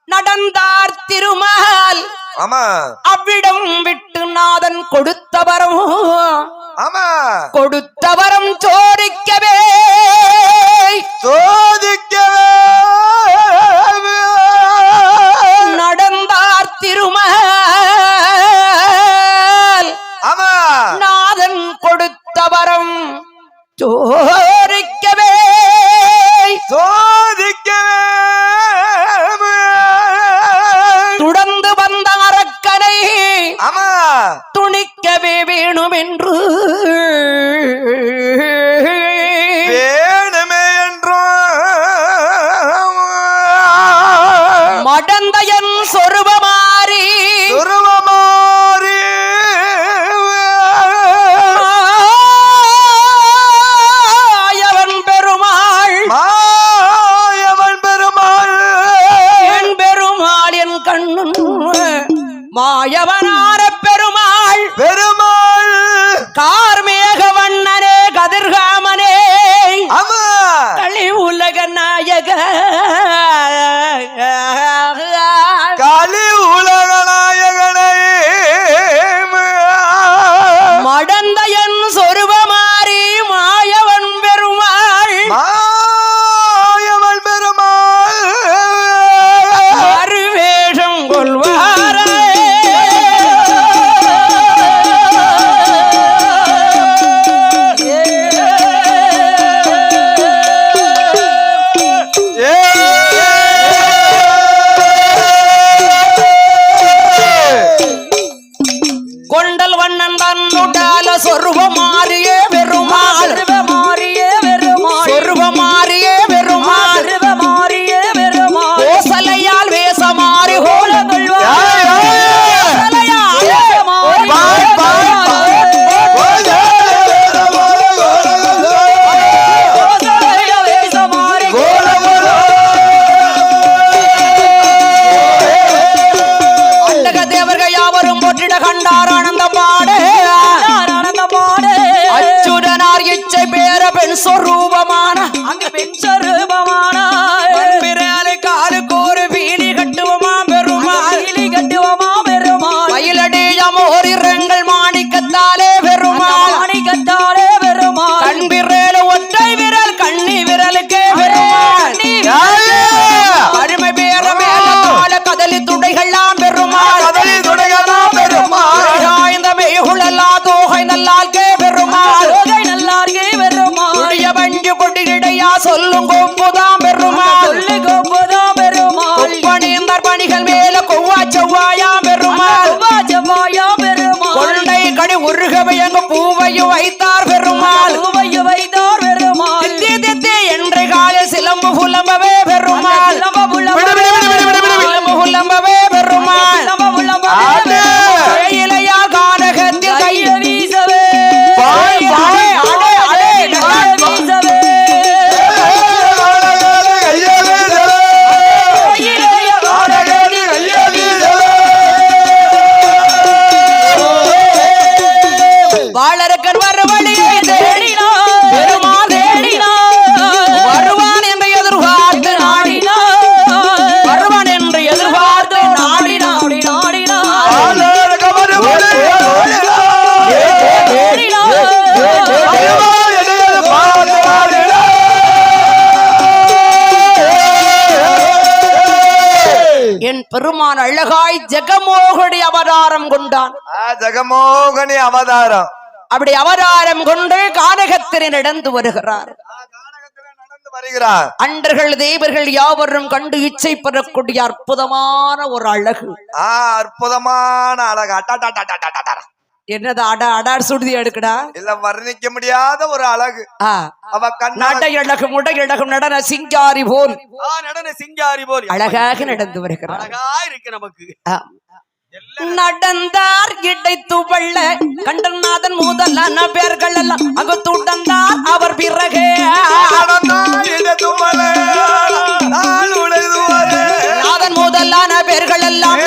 A: நடந்தார் திருமால்
B: ஆமா
A: அவ்விடம் விட்டு நாதன் கொடுத்தவரம்
B: ஆமா
A: கொடுத்தவரம் சோதிக்கவே நடந்தார் திருமால்
B: ஆமா
A: நாதன் கொடுத்தவரம் சோதிக்கவே துடந்து வந்த அரக்கனை
B: ஆமா
A: துணிக்கவே வேணும் என்று
B: வேணுமே என்றும்
A: மடந்தையன் சொருபமாறி மாயவனார பெருமாள் கார்மேக வண்ணனே கதிர்காமனே களி உலக நாயக
B: நாயகனை
A: மடந்தையன் சொருபமாறி மாயவன் பெருமாள் அருவேஷம் கொள்வார் சொருபமாரியே பெருமாள் சொருபமாரியே பெருமாள் கோசலையால் வேசமாறி அண்டக தேவர்கள் யாவரும் போற்றிட கண்டார் ஆனந்தம் பாடு அச்சுதனார் இச்சை பேர பெண் சொரூபமான அங்கு பெண் சொரூபமான காலுக்கு ஒரு வீலி கட்டுவமா பெருமாள் வயலடியமோரிரங்கள் மாணிக்கத்தாலே பெருமாள் கண்பிரேல ஒற்றை விரல் கண்ணி விரலுக்கே பெருமாள் அருமை பேர மேல கால கதலி துடைகள்லாம் பெருமாள் இந்த மேகுழல்லா தோகை நல்லால்கே பெருமாள் வஞ்சு கொட்டிடையா சொல்லும் கொம்புதாம் பெருமாள் பெருமான் அழகாய் ஜெகமோகனி அவதாரம் கொண்டான்.
B: ஜெகமோகனி அவதாரம்.
A: அப்படி அவதாரம் கொண்டு கானகத்திலே நடந்து வருகிறார். அண்டர்கள் தேவர்கள் யாவரும் கண்டு இச்சை பெறக்கூடிய அற்புதமான ஒரு அழகு.
B: அற்புதமான அழகு.
A: என்னது அடார் சுடுதி எடுக்கடா?
B: இல்ல வர்ணிக்க முடியாத ஒரு அழகு.
A: அவ நடை அழகு, முடை அழகும், நடன சிங்காரி போல்,
B: நடன சிங்காரி போல்
A: அழகாக நடந்து வருகிறார்.
B: அழகா இருக்கு நமக்கு.
A: நடந்தார் இடைத்து வள்ள கண்டநாதன் முதலான பேர்கள் எல்லாம் அகத்துடந்தார். அவர் பிறகு நாதன் முதலான பேர்கள் எல்லாம்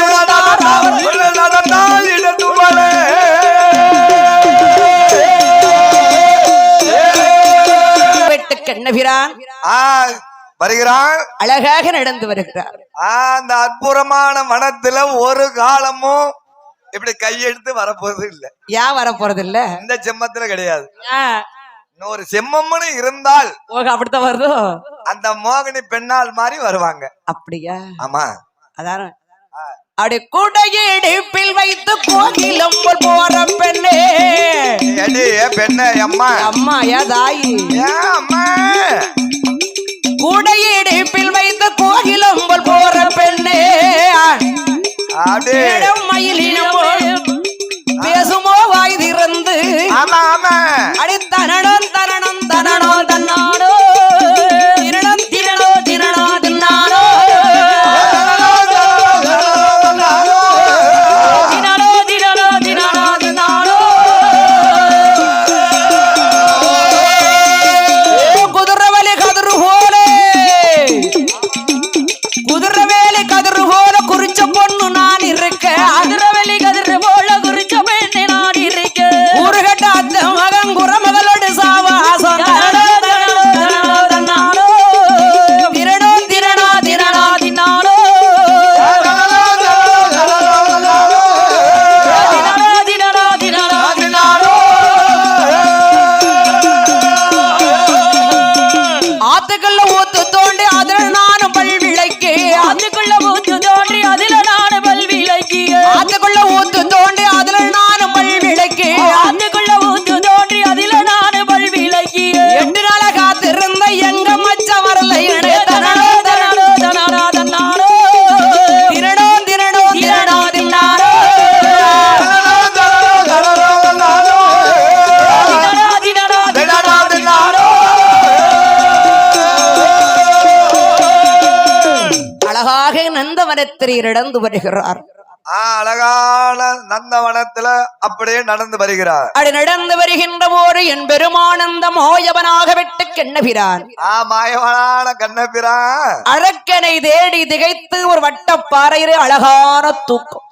A: கண்ணபிரான்
B: வருகிறான்.
A: அழகாக நடந்து வருகிறார்.
B: அந்த அற்புதமான மனத்துல ஒரு காலமும் இப்படி கையெடுத்து வரப்போறது இல்ல.
A: ஏன் வரப்போறது இல்ல?
B: இந்த செம்மத்துல கிடையாது. இன்னொரு செம்மம்னு இருந்தால்
A: அப்படித்தான் வருதோ.
B: அந்த மோகினி பெண்ணால் மாதிரி வருவாங்க.
A: அப்படியா?
B: ஆமா.
A: அதான அப்படி குடையிடிப்பில் வைத்து கோகிலம் போற பெண்ணே.
B: பெண்ணே அம்மா.
A: அம்மா யா தாயி.
B: அம்மா
A: குடையிடிப்பில் வைத்து கோகிலம் போற பெண்ணே. மயிலினமோ பேசுமோ வாய் திறந்து. அடி தனனம் தனனம் தனனோ தன்னானோ திரணம் திரணோ திரணோ தின்னானோ தினனோ தினனோ தினனோ தின்னானோ. குதிரவலி கதிரு போலே, குதிரவேலி கதிரு போல குறிச்ச பொண்ணு நான் இருக்க. அதிரவெளி கதிரு போல குறிச்ச பெண்ணு நான் இருக்க. ஊருகட்ட அத்த மகன் குரமகளோடு சாவாசம். திரணோ திரணோ திரணோ தின்னானோ தினனோ தினனோ தின்னானோ. ஆத்துக்குள்ள ஊத்து தோண்டி அதில் நானும் பல்விளைக்கு. ஆத்துக்குள்ள ஊத்து தோண்டி அதில் நானும் பல்விளைக்கு. ஆத்துக்குள்ள ஊத்து தோண்டி அதில் நானும் பல்விளைக்கு. ஆத்துக்குள்ள ஊத்து தோண்டி அதில் நானும் பல்விளைக்கு. 8 நாள காத்திருந்த எங்க மச்ச வரல. தனனோ தனனோ தனனோ தன்னானோ திரணோ திரணோ திரணோ தின்னானோ தினனோ தினனோ தின்னானோ. அழகாக நந்தவனத்தில் நடந்து வருகிறார்.
B: அழகான நந்தவனத்துல அப்படியே நடந்து வருகிறார்.
A: அப்படி நடந்து வருகின்ற போது என் பெருமானந்த மோயவனாக விட்டு கண்ணபிரான்.
B: மாயவனான கண்ணபிரான்
A: அரக்கனை தேடி திகைத்து ஒரு வட்டப்பாறையிலே அழகான தூக்கம்.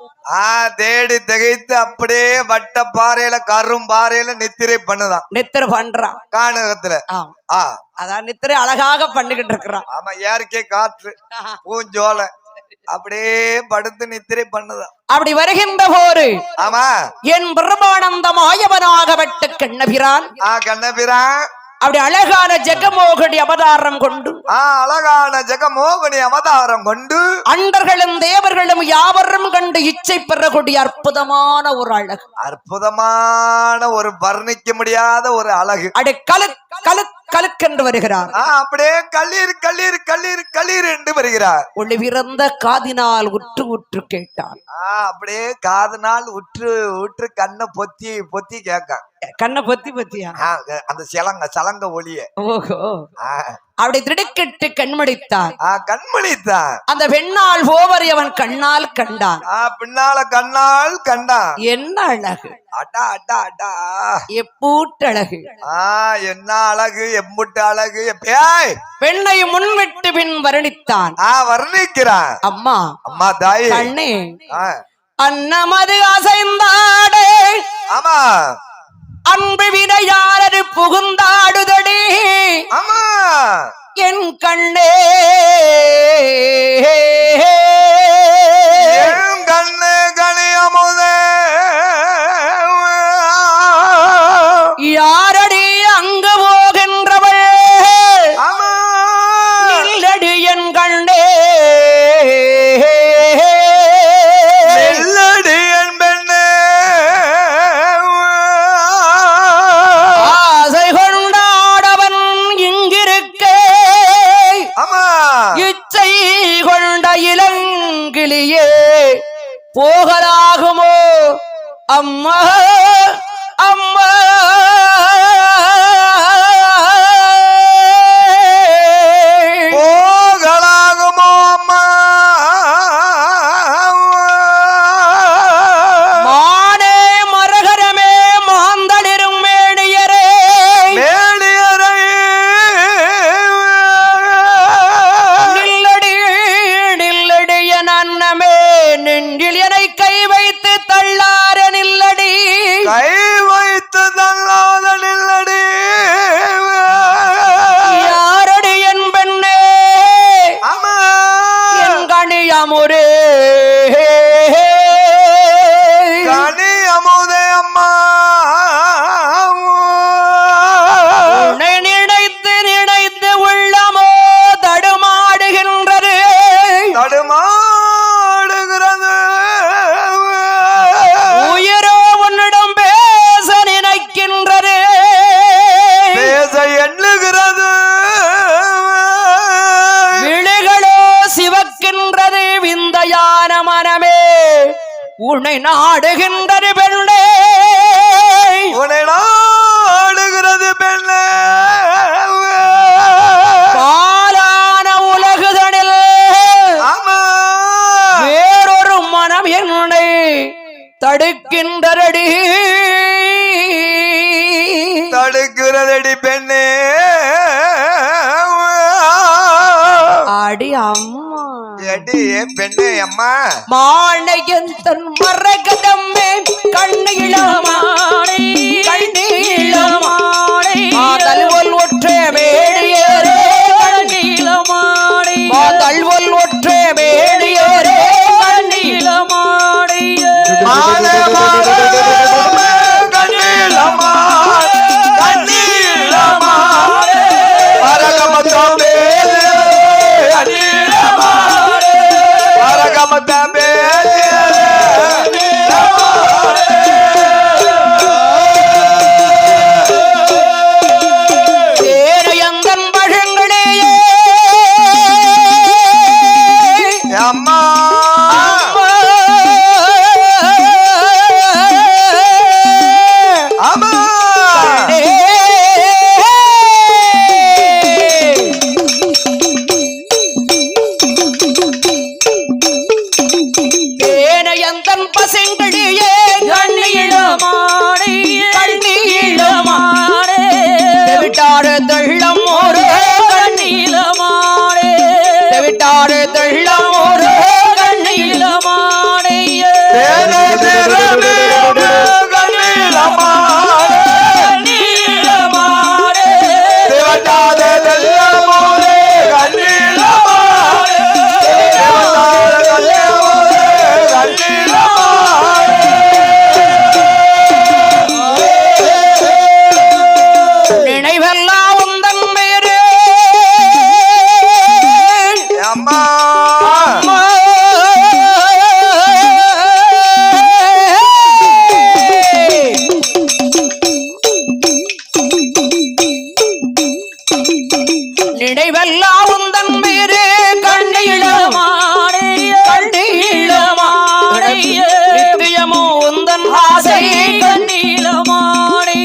B: தேடி திகைத்து அப்படியே வட்ட பாறையில கரும் பாறையில நித்திரை பண்ணுதான்.
A: நித்திரை பண்றான்
B: கானகத்துல.
A: அதான் நித்திரை அழகாக பண்ணிக்கிட்டு இருக்கிறான்.
B: ஆமா, இயற்கை காற்று பூஞ்சோலை அப்படியே படுத்து நித்திரை பண்ணுதான்.
A: அப்படி வருகின்ற போரு
B: ஆமா
A: என் பிரம்மானந்த மாயவனாக விட்டு கண்ணபிரான்.
B: கண்ணபிரான்
A: அப்படி அழகான ஜெகமோகனி அவதாரம் கொண்டு.
B: அழகான ஜெகமோகனி அவதாரம் கொண்டு
A: அண்டர்களும் தேவர்களும் யாவரும் கண்டு இச்சை பெறக்கூடிய அற்புதமான ஒரு அழகு.
B: அற்புதமான ஒரு வர்ணிக்க முடியாத ஒரு அழகு.
A: அடி கலு கலு கலுக்கென்று வருகிறார்.
B: அப்படியே கல்லீர் கல்லீர் கல்லீர் கல்லீர் என்று வருகிறார்.
A: ஒளி பிறந்த காதினால் உற்று உற்று கேட்டான்.
B: அப்படியே காதினால் உற்று உற்று கண்ணை பொத்தி பொத்தி கேட்க.
A: கண்ணை பொத்தி பொத்தியா?
B: அந்த சலங்க ஒளிய.
A: ஓஹோ. அப்படி திடுக்கிட்டு கண்மணித்தான்.
B: கண்மணித்தான்.
A: அந்த பெண்ணால் போவரை அவன் கண்ணால் கண்டான்.
B: பின்னால கண்ணால் கண்டான்.
A: என்ன அழகு!
B: அட்டா அட்டா அட்டா
A: எப்பூட்டழகு!
B: என்ன அழகு! எம்புட்டு அழகு!
A: பெண்ணை முன்விட்டு பின் வர்ணித்தான்.
B: வர்ணிக்கிறான்.
A: அம்மா
B: அம்மா தாயே
A: கண்ணே அன்னமது அசைந்தாடே.
B: ஆமா
A: அன்பு வினையாரது புகுந்தாடுதடி.
B: ஆமா
A: என் கண்ணே
B: கண்ணு கனியமுதே
A: யாரடி அங்கு போகின்றவள்.
B: ஆமா
A: இல்லடி என் கண்ணே அம்மா அம்மா
B: போகலாகுமோ அம்மா
A: மானே மரகரமே மாந்தளிரும் மேடியரே
B: மேடியரை
A: நில்லடி நில்லடிய நன்னமே நெஞ்சில் என்னை கை வைத்து தள்ளார நில்லடி
B: கை வைத்து தள்ளாத நில்லடி
A: யாரடி என் பெண்ணே
B: அம்மா
A: என் கணியமுரே
B: கனி அமுதே அம்மா
A: உன்னை நினைத்து நினைத்து உள்ளமோ தடுமாடுகின்றது
B: தடுமாடுகிறது
A: உயிரோ உன்னிடம் பேச நினைக்கின்றது
B: பேச எண்ணுகிறது
A: விழிகளோ சிவக்கின்றது விந்தையான மனமே உன்னை நாடுகின்றது பெண்ணே
B: உன்னை நாடுகிறது பெண்ணே
A: பாலான உலகுதனில்
B: ஆமா
A: வேறொரு மனம் என்னை தடுக்கின்றடி
B: தடுக்கிறதடி பெண்ணே
A: அடி அம்மா
B: எடி பெண்ணே அம்மா
A: மாலையன் தன் மரகதம்மே கண்ணீளமாடை கண்ணீளமாடை மாதல்வல் ஒற்றே வேடியரே கண்ணீளமாடை மாதல்வல் ஒற்றே வேடியரே கண்ணீளமாடை
B: மாலே மாலே கண்ணீளமா கண்ணீளமா அரகமதமே கண்ணீளமா அரகமதமே
A: தேரையந்தன் பழங்களேயே
B: அம்மா அம்மா
A: தேனையந்தன் பசங்களியே கண்ணீளமாடை கண்ணீளமாடே விட்டாடு தெள்ளம் ஒரு கண்ணீளமாடே விட்டாடு தெள்ளம் ஒரு கண்ணீளமாடே
B: தேனே தேனே கண்ணீளமா
A: கண்ணீளமாடே
B: தேவதாதே தெல்லமோலே கண்ணீளமா தேவதாதே தெல்லமோலே கண்ணீளமா
A: நினைவெல்லாம் உந்தன் பேரே
B: அம்மா
A: நினைவெல்லாம் உந்தன் பேரே கண்ணீளமாடே கண்ணீளமாடே நித்தியமோ உந்தன் ஆசை கண்ணீளமாடே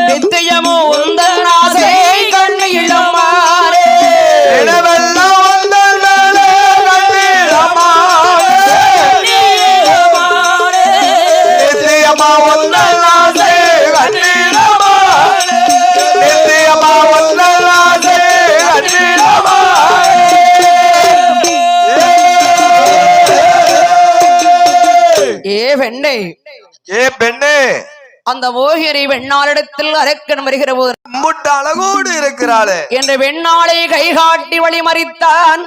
A: நித்தியமோ உந்தன் ஆசை கண்ணீளமாடே
B: நினைவெல்லாம் வந்தல் மேலே கண்ணீளமா
A: கண்ணீளமாடே
B: நித்தியமா வந்தல் ஆசை கண்ணீளமா நித்தியமா வந்தல் ஆசை கண்ணீளமா
A: ஏ பெண்ணே
B: ஏ பெண்ணே
A: அந்த மோகினி வெண்ணாளிடத்தில் அரக்கன் வருகிற போது
B: முட்ட அழகோடு இருக்கிறாளே
A: என்ற வெண்ணாளை கைகாட்டி வழி மறித்தான்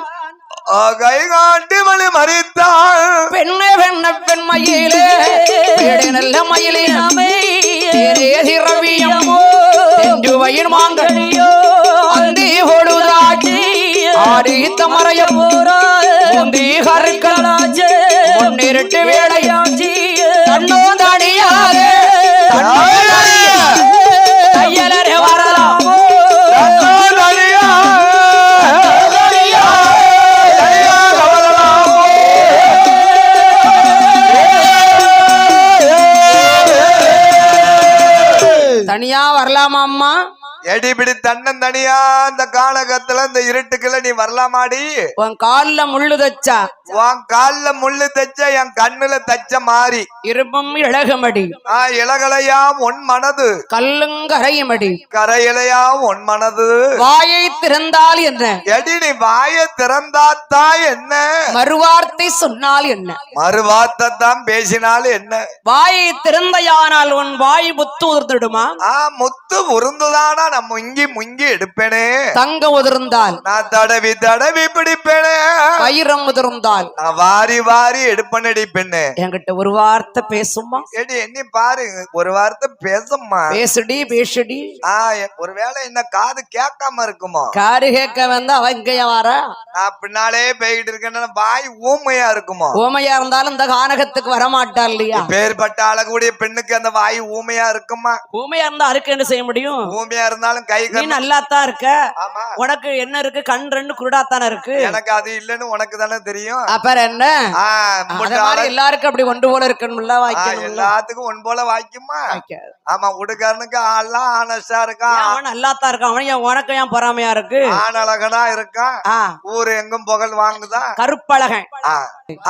B: கை காட்டி வழி மறித்தாள்
A: பெண்ணே பெண்ண பெண் மயிலே பேடை நல்ல மயிலே ரவியம் வயிர் மாங்கடியோ அந்தி பொழுதாட்சி ஆடி தமரைய போராந்தி கருக்கலாச்சு முன்னிருட்டு வேளையாச்சி தன்னோ தனியாரே தையலரே வரலாமோ வரலாமா?
B: எடிபிடி தன்னந்தனியா இந்த காலகத்துல இந்த இருட்டுக்குள்ள நீ வரலாமாடி?
A: உன் கால்ல முள்ளு தச்சா
B: உன் கால்ல முள்ளு தச்ச என் கண்ணுல தச்ச மாறி
A: இருப்பும் இழகுமடி
B: இலகலையாம் உன் மனது
A: கல்லுங்கரையுமடி
B: கரையிலையாம் உன் மனது
A: வாயை திறந்தால் என்ன?
B: எடி நீ வாய திறந்தாத்தா என்ன?
A: மறுவார்த்தை சொன்னால் என்ன?
B: மறுவார்த்தை தான் பேசினால் என்ன?
A: வாயை திறந்தையானால் உன் வாய் முத்து உதிர்ந்துடுமா?
B: முத்து உருந்துதானா நான் முங்கி முங்கி எடுப்பேனே.
A: தங்க உதிர்ந்தால்
B: நான் தடவி தடவி பிடிப்பேனே.
A: வைரம் உதிர்ந்தால்
B: நான் வாரி வாரி எடுப்பனடி பெண்ணு.
A: என்கிட்ட ஒரு வார்த்தை பேசுமா?
B: எடி எண்ணி பாரு, ஒரு வார்த்தை பேசும்மா.
A: பேசுடி பேசுடி.
B: ஒருவேளை என்ன காது கேட்காம இருக்குமோ?
A: காது கேட்க வந்தா அவ இங்கேயா வர?
B: நான் பின்னாலே போய்கிட்டு இருக்கேன். வாய் ஊமையா இருக்குமோ?
A: ஊமையா இருந்தாலும் இந்த கானகத்துக்கு வரமாட்டா இல்லையா?
B: பேர்பட்ட அழகுடைய பெண்ணுக்கு அந்த வாய் ஊமையா இருக்குமா?
A: ஊமையா இருந்தா அறுக்க என்ன செய்ய முடியும்?
B: ஊமையா இருந்தாலும் கை
A: நீ நல்லாத்தான் இருக்க. உனக்கு என்ன இருக்கு? கண் ரெண்டு குருடாத்தானே இருக்கு.
B: எனக்கு அது இல்லன்னு உனக்கு தானே தெரியும்.
A: அப்புறம் என்ன? எல்லாருக்கும் அப்படி ஒன்று போல இருக்கணும்ல.
B: எல்லாத்துக்கும் ஒன்று போல வாய்க்குமா? ஆமா, உடுக்காரனுக்கு ஆள்லாம் ஆனஸ்டா இருக்கான்.
A: அவன் நல்லாத்தான் இருக்கான். அவன் உனக்கு ஏன் பொறாமையா இருக்கு?
B: ஆண் அழகனா இருக்கான். ஊரு எங்கும் புகழ் வாங்குதான்.
A: கருப்பழகன்.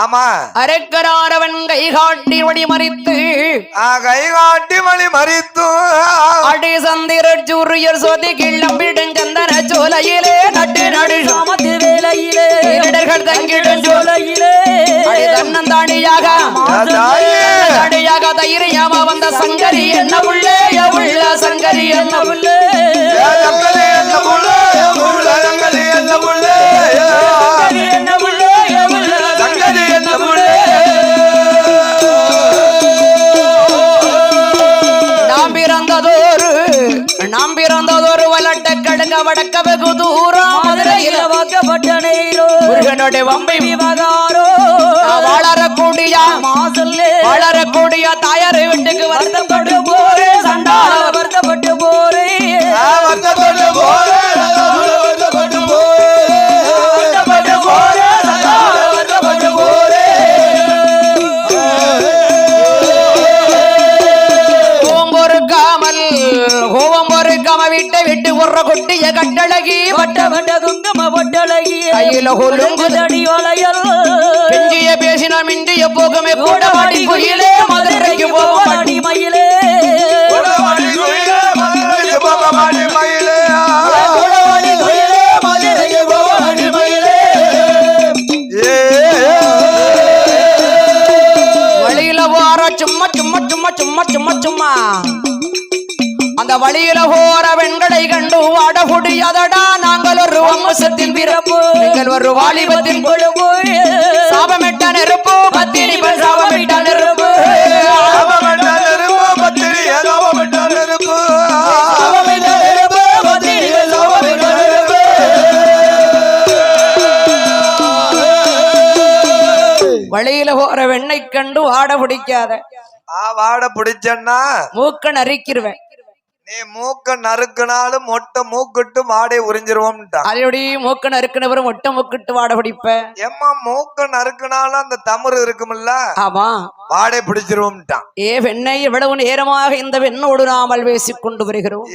B: ஆமா,
A: அரைக்கராரவன் கை காட்டி வழி மறித்து
B: கை காட்டி வழி மறித்து
A: அடி சந்திர சூரியர் சோதி கிள்ளம் விடுஞ்சந்தன சோலையிலே நட்டு நடு சாமத்து வேலையிலே இடர்கள் தங்கிடும் சோலையிலே அடி தன்னந்தாடியாக தாடியாக தைரியாம வந்த சங்கரி என்ன புள்ளே எவுள்ள சங்கரி என்ன புள்ளே
B: என்ன புள்ளே என்ன புள்ளே என்ன புள்ளே சங்கரி என்ன புள்ளே
A: நாம் பிறந்ததொரு வலட்ட கடுங்க வடக்க வெகு தூரம் மதுரையில வாக்கப்பட்ட நேரோ முருகனுடைய வம்பை விவகாரோ வளரக்கூடிய மாசல்லே வளரக்கூடிய தாயாரை வீட்டுக்கு வருத்தப்பட்டு போரே சண்டால வருத்தப்பட்டு போரே
B: வருத்தப்பட்டு போரே வருத்தப்பட்டு போரே வருத்தப்பட்டு போரே வருத்தப்பட்டு போரே
A: விட்டு விட்டு உற கொட்டிய கட்டழகி வட்ட வட்ட குங்கும பொட்டழகி கையில கொலுங்குதடி வளையல் பெஞ்சிய பேசின மிண்டிய போகுமே கூட வாடி குயிலே மதுரைக்கு போவாடி மயிலே
B: வாடி குயிலே மதுரைக்கு போவாடி மயிலே வாடி குயிலே மதுரைக்கு போவாடி மயிலே
A: வழியில போற சும்மா சும்மா சும்மா சும்மா சும்மா சும்மா அந்த வழியில போற பெண்களை கண்டு ஆடக்கூடியதடா நாங்கள் ஒரு வம்சத்தின் பிறப்பு நீங்கள் ஒரு வாலிபத்தின் பொழுப்பு சாபமிட்ட நெருப்பு பத்தினி சாபமிட்ட நெருப்பு வழியில போற வெண்ணை கண்டு ஆட பிடிக்காத.
B: வாட பிடிச்சன்னா
A: மூக்க நரிக்கிருவேன்.
B: நீ மூக்க நறுக்குனாலும் மொட்டை மூக்கிட்டு வாடை உறிஞ்சிருவோம்ட்டா.
A: அதோடய மூக்க நறுக்குனவரும் மொட்டை மூக்கிட்டு வாட பிடிப்பேன்.
B: எம்மா மூக்க நறுக்குனாலும் அந்த தமிழ் இருக்குமில்ல,
A: ஆமா,
B: வாடை பிடிச்சிருவோம்ட்டான்.
A: பெண்ணை எவ்வளவு நேரமாக இந்த பெண்ணோடு நாமல் பேசிக் கொண்டு வருகிறோம்.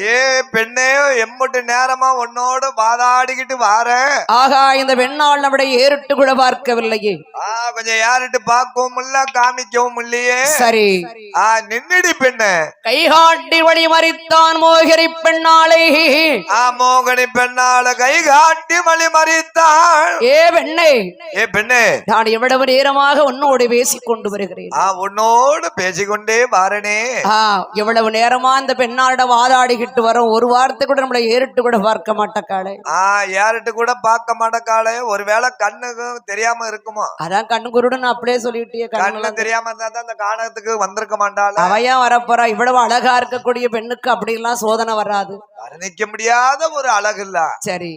B: பெண்ணே எம்மட்டு நேரமா உன்னோடு வாதாடிக்கிட்டு வார.
A: ஆகா, இந்த பெண்ணால் நம்முடைய ஏறிட்டு கூட பார்க்கவில்லையே.
B: கொஞ்சம் ஏறிட்டு பார்க்கவும் இல்ல, காமிக்கவும் இல்லையே.
A: சரி,
B: நின்னுடி பெண்ணு.
A: கைகாட்டி வழி மறித்தான் மோகிரி பெண்ணாளை.
B: மோகனி பெண்ணாள கை காட்டி வழி மறித்தான்.
A: பெண்ணே,
B: பெண்ணே,
A: நான் எவ்வளவு நேரமாக உன்னோடு பேசிக் கொண்டு வருகிறேன்.
B: உன்னோடு பேசிக்கொண்டே வாரனே.
A: எவ்வளவு நேரமா இந்த பெண்ணாட வாதாடிக்கிட்டு வரோம். ஒரு வார்த்தை கூட நம்மள ஏறிட்டு கூட பார்க்க மாட்டக்காளே.
B: ஏறிட்டு கூட பார்க்க மாட்டக்காளே. ஒருவேளை கண்ணுக்கு தெரியாம இருக்குமோ? அதான்
A: கண்ணு குருடன் அப்படியே சொல்லிட்டே.
B: கண்ணு தெரியாம இருந்தா தான் அந்த காணகத்துக்கு வந்திருக்க மாட்டாள்.
A: அவையா வரப்போறா. இவ்வளவு அழகா இருக்கக்கூடிய பெண்ணுக்கு அப்படி எல்லாம் சோதனை வராது.
B: வர்ணிக்க முடியாத ஒரு அழகு இல்ல.
A: சரி,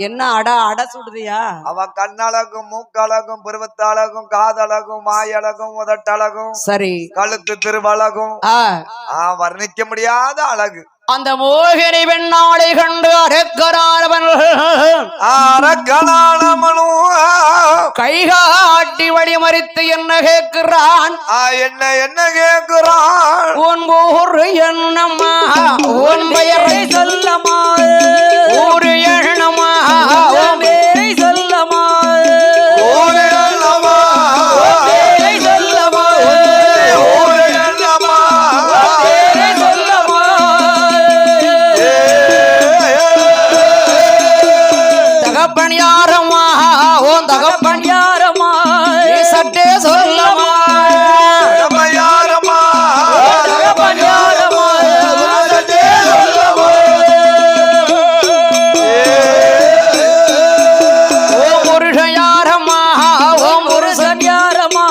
B: என்ன
A: அடா அட சுடுதியா?
B: அவ கண்ணழகும், மூக்கழகும், பருவத்தழகும், காதழகும், வாயழகும், உதட்டழகும்,
A: சரி,
B: கழுத்து திருவழகும், வர்ணிக்க முடியாத அழகு.
A: அந்த மோகினி பெண்ணாளை கண்டு
B: அரக்கனானவனும்
A: கைகாட்டி வழிமறித்து என்ன கேட்கிறான்?
B: என்ன கேட்கிறான்?
A: உன் ஊர் என்னம்மா, உன் பெயரை சொல்லமா, ஊரு எண்ணமா, உன் பேரை சொல்லமா,
B: ஊரு எண்ணமா,
A: பேரை சொல்லமா,
B: ஊரு எண்ணமா,
A: பேரை சொல்லமா. தகப்பன் யாரம்மா, உன் தகப்பன் யாரம்மா, சட்டே சொல்லமா,
B: யாரம்மா,
A: தகப்பன் யாரம்மா, ஓ புருஷன் யாரம்மா, ஓ புருஷன் யாரம்மா,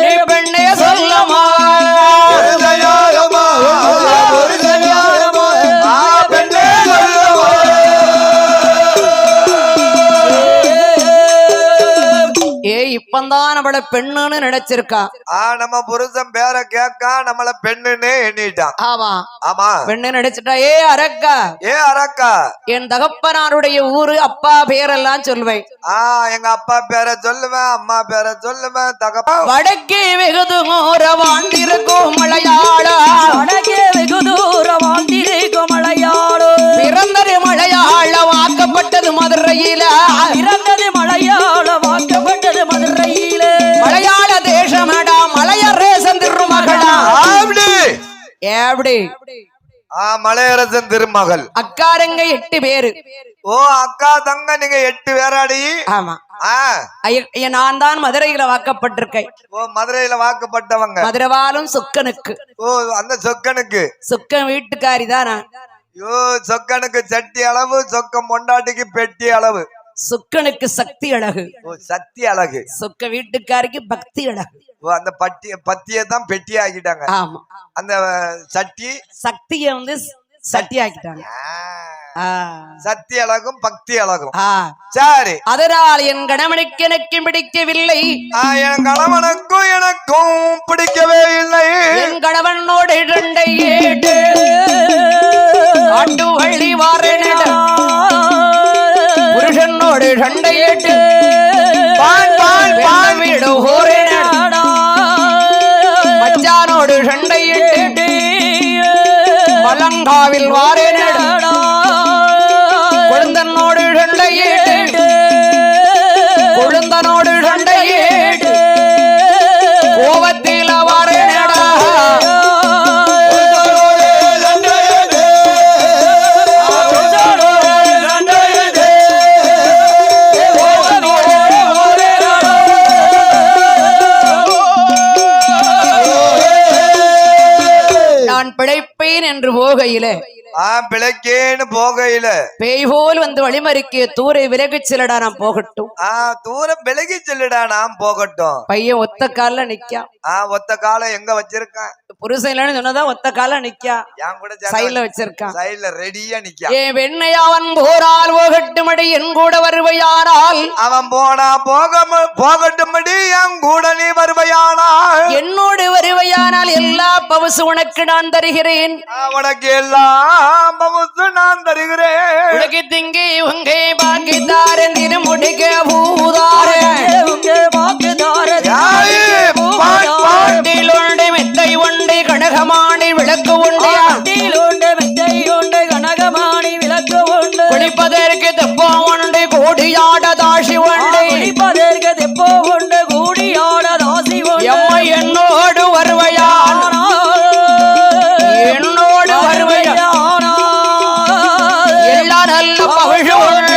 A: நீ பெண்ணே சொல்லமா,
B: யாரம்மா,
A: புருஷன் யாரம்மா,
B: பெண்ணே சொல்லமா.
A: ஏ இப்பந்தான் நம்மள பெண்ணுன்னு நினைச்சிருக்கா.
B: நம்ம புருஷன் பேரை கேட்கா நம்மள பெண்ணுன்னு எண்ணிட்டான்.
A: ஆமா
B: ஆமா,
A: பெண்ணு நினைச்சிட்டா. ஏ அரக்கா,
B: அரக்கா,
A: என் தகப்பனாருடைய ஊரு அப்பா பேரெல்லாம் சொல்வேன்.
B: எங்க அப்பா பேரை சொல்லுவேன், அம்மா பேரை சொல்லுவேன். தகப்பா
A: வடக்கே வெகு தூர வாழ்ந்திருக்கும் மலையாளா, வடக்கே வெகு தூர வாழ்ந்திருக்கும் மலையாளோ, பிறந்தது மலையாள வாக்கப்பட்டது மதுரையில, பிறந்தது மலையாள வாக்கப்பட்டது மதுரையில, மலையாள தேசமடா மலையரேசன் திருமகளா. எப்படி
B: மலையரசன் திருமகள்.
A: அக்காரங்க 8 பேரு.
B: ஓ அக்கா தங்க நீங்க 8 பேராடி.
A: ஆமா, நான் தான் மதுரையில வாக்கப்பட்டிருக்கேன்.
B: ஓ மதுரையில வாக்கப்பட்டவங்க.
A: மதுரவாலும் சொக்கனுக்கு.
B: ஓ அந்த சொக்கனுக்கு.
A: சொக்கன் வீட்டுக்காரி தான் நான்.
B: ஐயோ சொக்கனுக்கு சட்டி அளவு, சொக்கம் பொண்டாட்டிக்கு பெட்டி அளவு.
A: சொக்கனுக்கு சக்தி அழகு.
B: ஓ சக்தி அழகு.
A: சொக்க வீட்டுக்காரிக்கு பக்தி அழகு.
B: ஓ அந்த பத்தியை தான் பெட்டி ஆக்கிட்டாங்க.
A: ஆமா,
B: அந்த சட்டி
A: சக்திய வந்து சட்டி ஆக்கிட்டாங்க.
B: சக்தி அழகும் பக்தி அழகும்.
A: சரி, அதனால் என் கணவனுக்கு எனக்கும் பிடிக்கவில்லை.
B: என் கணவனுக்கும் எனக்கும் பிடிக்கவே இல்லை.
A: என் கணவனோடு 2 ஏடு காட்டு வள்ளி வாரேனட, புருஷனோடு 2 ஏடு வீடு ஹோரேனட, மச்சானோடு 2 ஏடு மலங்காவில் வாரேனட, கொழுந்தனோடு 2 ஏடு, கொழுந்தனோடு 2 ஏடு கோவத்தில வாரேனடா. நான் பிழைப்பேன் என்று போகையில,
B: பிழைக்கேன்னு போகையில
A: பேய் போல் வந்து வழிமறிக்கு தூரை விலகி செல்லடா, நான் போகட்டும்.
B: தூரம் விலகி செல்லுடா, நான் போகட்டும்.
A: பையன் ஒத்த கால நிக்கா.
B: ஒத்த காலம் எங்க வச்சிருக்கான்?
A: புருஷன் இல்லன்னு சொன்னதான் ஒத்த கால நிக்கா.
B: என் கூட
A: சைட்ல வச்சிருக்கான்.
B: சைட்ல ரெடியா நிக்கா.
A: ஏன் வெண்ணையா அவன் போரால் போகட்டுமடி, என் கூட வருவையானால்.
B: அவன் போனா போகட்டுமடி, என் கூட நீ வருவையானால்.
A: என்னோடு வருவையானால் எல்லா பவுசு உனக்கு நான் தருகிறேன்.
B: உனக்கு எல்லாம் பவுசு நான் தருகிறேன்.
A: உனக்கு திங்கி உங்கே பாக்கித்தாரன் திரு முடிக்க பூதாரே, உங்கே பாக்கித்தாரன் பாட்டில் உண்டு மெத்தை உண்டு கனகமாணி விளக்கு உண்டு, பாட்டில் உண்டு மெத்தை உண்டு கனகமாணி விளக்கு உண்டு, குளிப்பதற்கு தெப்போ உண்டு கூடியாட தாசி உண்டு, குளிப்பதற்கு தெப்போ உண்டு கூடியாட தாசி உண்டு. எம்மை என்னோடு வருவையானா, என்னோடு வருவையானா எல்லா நல்ல பகழ் உண்டு.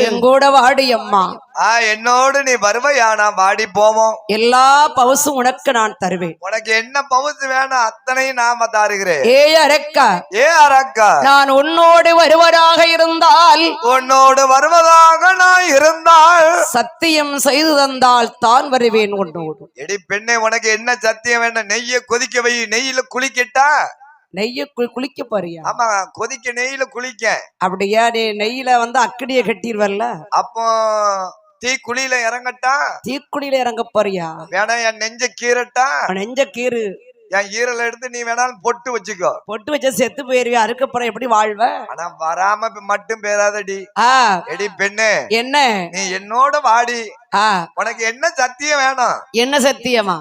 A: எங்கூட வாடி அம்மா,
B: என்னோடு நீ வருவையானா வாடி போவோம்.
A: எல்லா பவுசும் உனக்கு நான் தருவேன்.
B: உனக்கு என்ன பவுசு வேணும் அத்தனையும் நாம தருகிறேன்.
A: ஏ அரக்கா,
B: அரக்கா,
A: நான் உன்னோடு வருவதாக இருந்தால்,
B: உன்னோடு வருவதாக நான் இருந்தால்
A: சத்தியம் செய்து தந்தால் தான் வருவேன் உன்னோடு.
B: எடி பெண்ணே, உனக்கு என்ன சத்தியம் வேணும்? நெய்ய கொதிக்க வை, நெய்யில குளிக்கிட்டா
A: நெய்ய குளிக்க போறியா?
B: ஆமா, கொதிக்க நெய்யில குளிக்க.
A: அப்படியா? நீ நெய்யில வந்து அக்கடிய கட்டிடுவல்ல,
B: அப்போ தீ குழியில இறங்கட்டா?
A: தீக்குடியில இறங்க போறியா?
B: வேணா என் நெஞ்ச கீறட்டா?
A: நெஞ்ச கீறு.
B: என் ஈரல எடுத்து நீ வேணாலும் பொட்டு வச்சுக்கோ.
A: பொட்டு வச்ச செத்து போயிருவியா, அதுக்கப்புறம் எப்படி வாழ்வ?
B: ஆனா வராம மட்டும் பேராதடி. எடி பெண்ணு,
A: என்ன?
B: நீ என்னோட வாடி. உனக்கு என்ன சத்தியம் வேணும்?
A: என்ன சத்தியமா?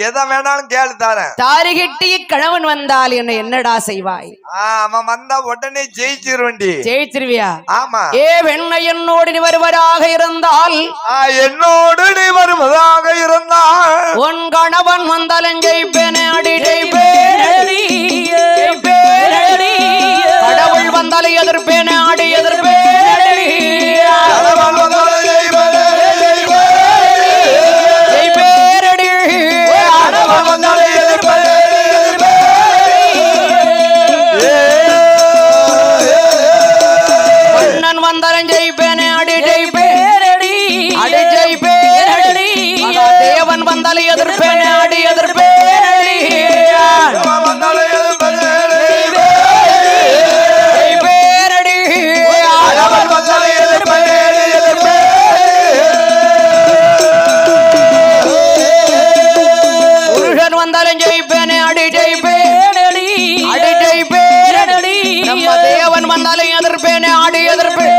B: எதை வேணாலும் கேளு தாரேன்.
A: தாரி கட்டி கணவன் வந்தால் என்னடா செய்வாய்?
B: அவன் வந்தா உடனே ஜெயிச்சிருவண்டி.
A: ஜெயிச்சிருவியா?
B: ஆமா.
A: ஏ வெண்ணை என்னோடு நீ வருவதாக இருந்தால்,
B: என்னோடு நீ வருவதாக இருந்தால்
A: உன் கணவன் வந்தாலும் ஜெயிப்பேனே, அடி ஜெயிப்பேனடி, ஜெயிப்பேனடி. கடவுள் வந்தாலும் எதிர்ப்பேனே, அடி எதிர்ப்பேனடி.
B: கடவுள் வந்தாலும் ஜெயிப்பேனே,
A: ஜெயிப்பேனடி.
B: கடவுள் வந்தாலும் எதிர்ப்பேனே,
A: கண்ணன் வந்தாலும் ஜெயிப்பேனே, அடி ஜெயிப்பேனடி, அடி ஜெயிப்பேனடி. தேவன் வந்தாலும் எதிர்ப்பேனே, அடி எதிர்ப்பேனடி.
B: வந்தாலும் எதிர்ப்பேனே,
A: ஜெயிப்பேனடி.
B: கடவுள் வந்தாலும் எதிர்ப்பேனே,
A: புருஷன் வந்தாலும் ஜெயிப்பேனே, அடி ஜெயிப்பேனடி, அடி ஜெயிப்பேனடி. நம்ம தேவன் வந்தாலும் எதிர்ப்பேனே, அடி எதிர்ப்பேன்.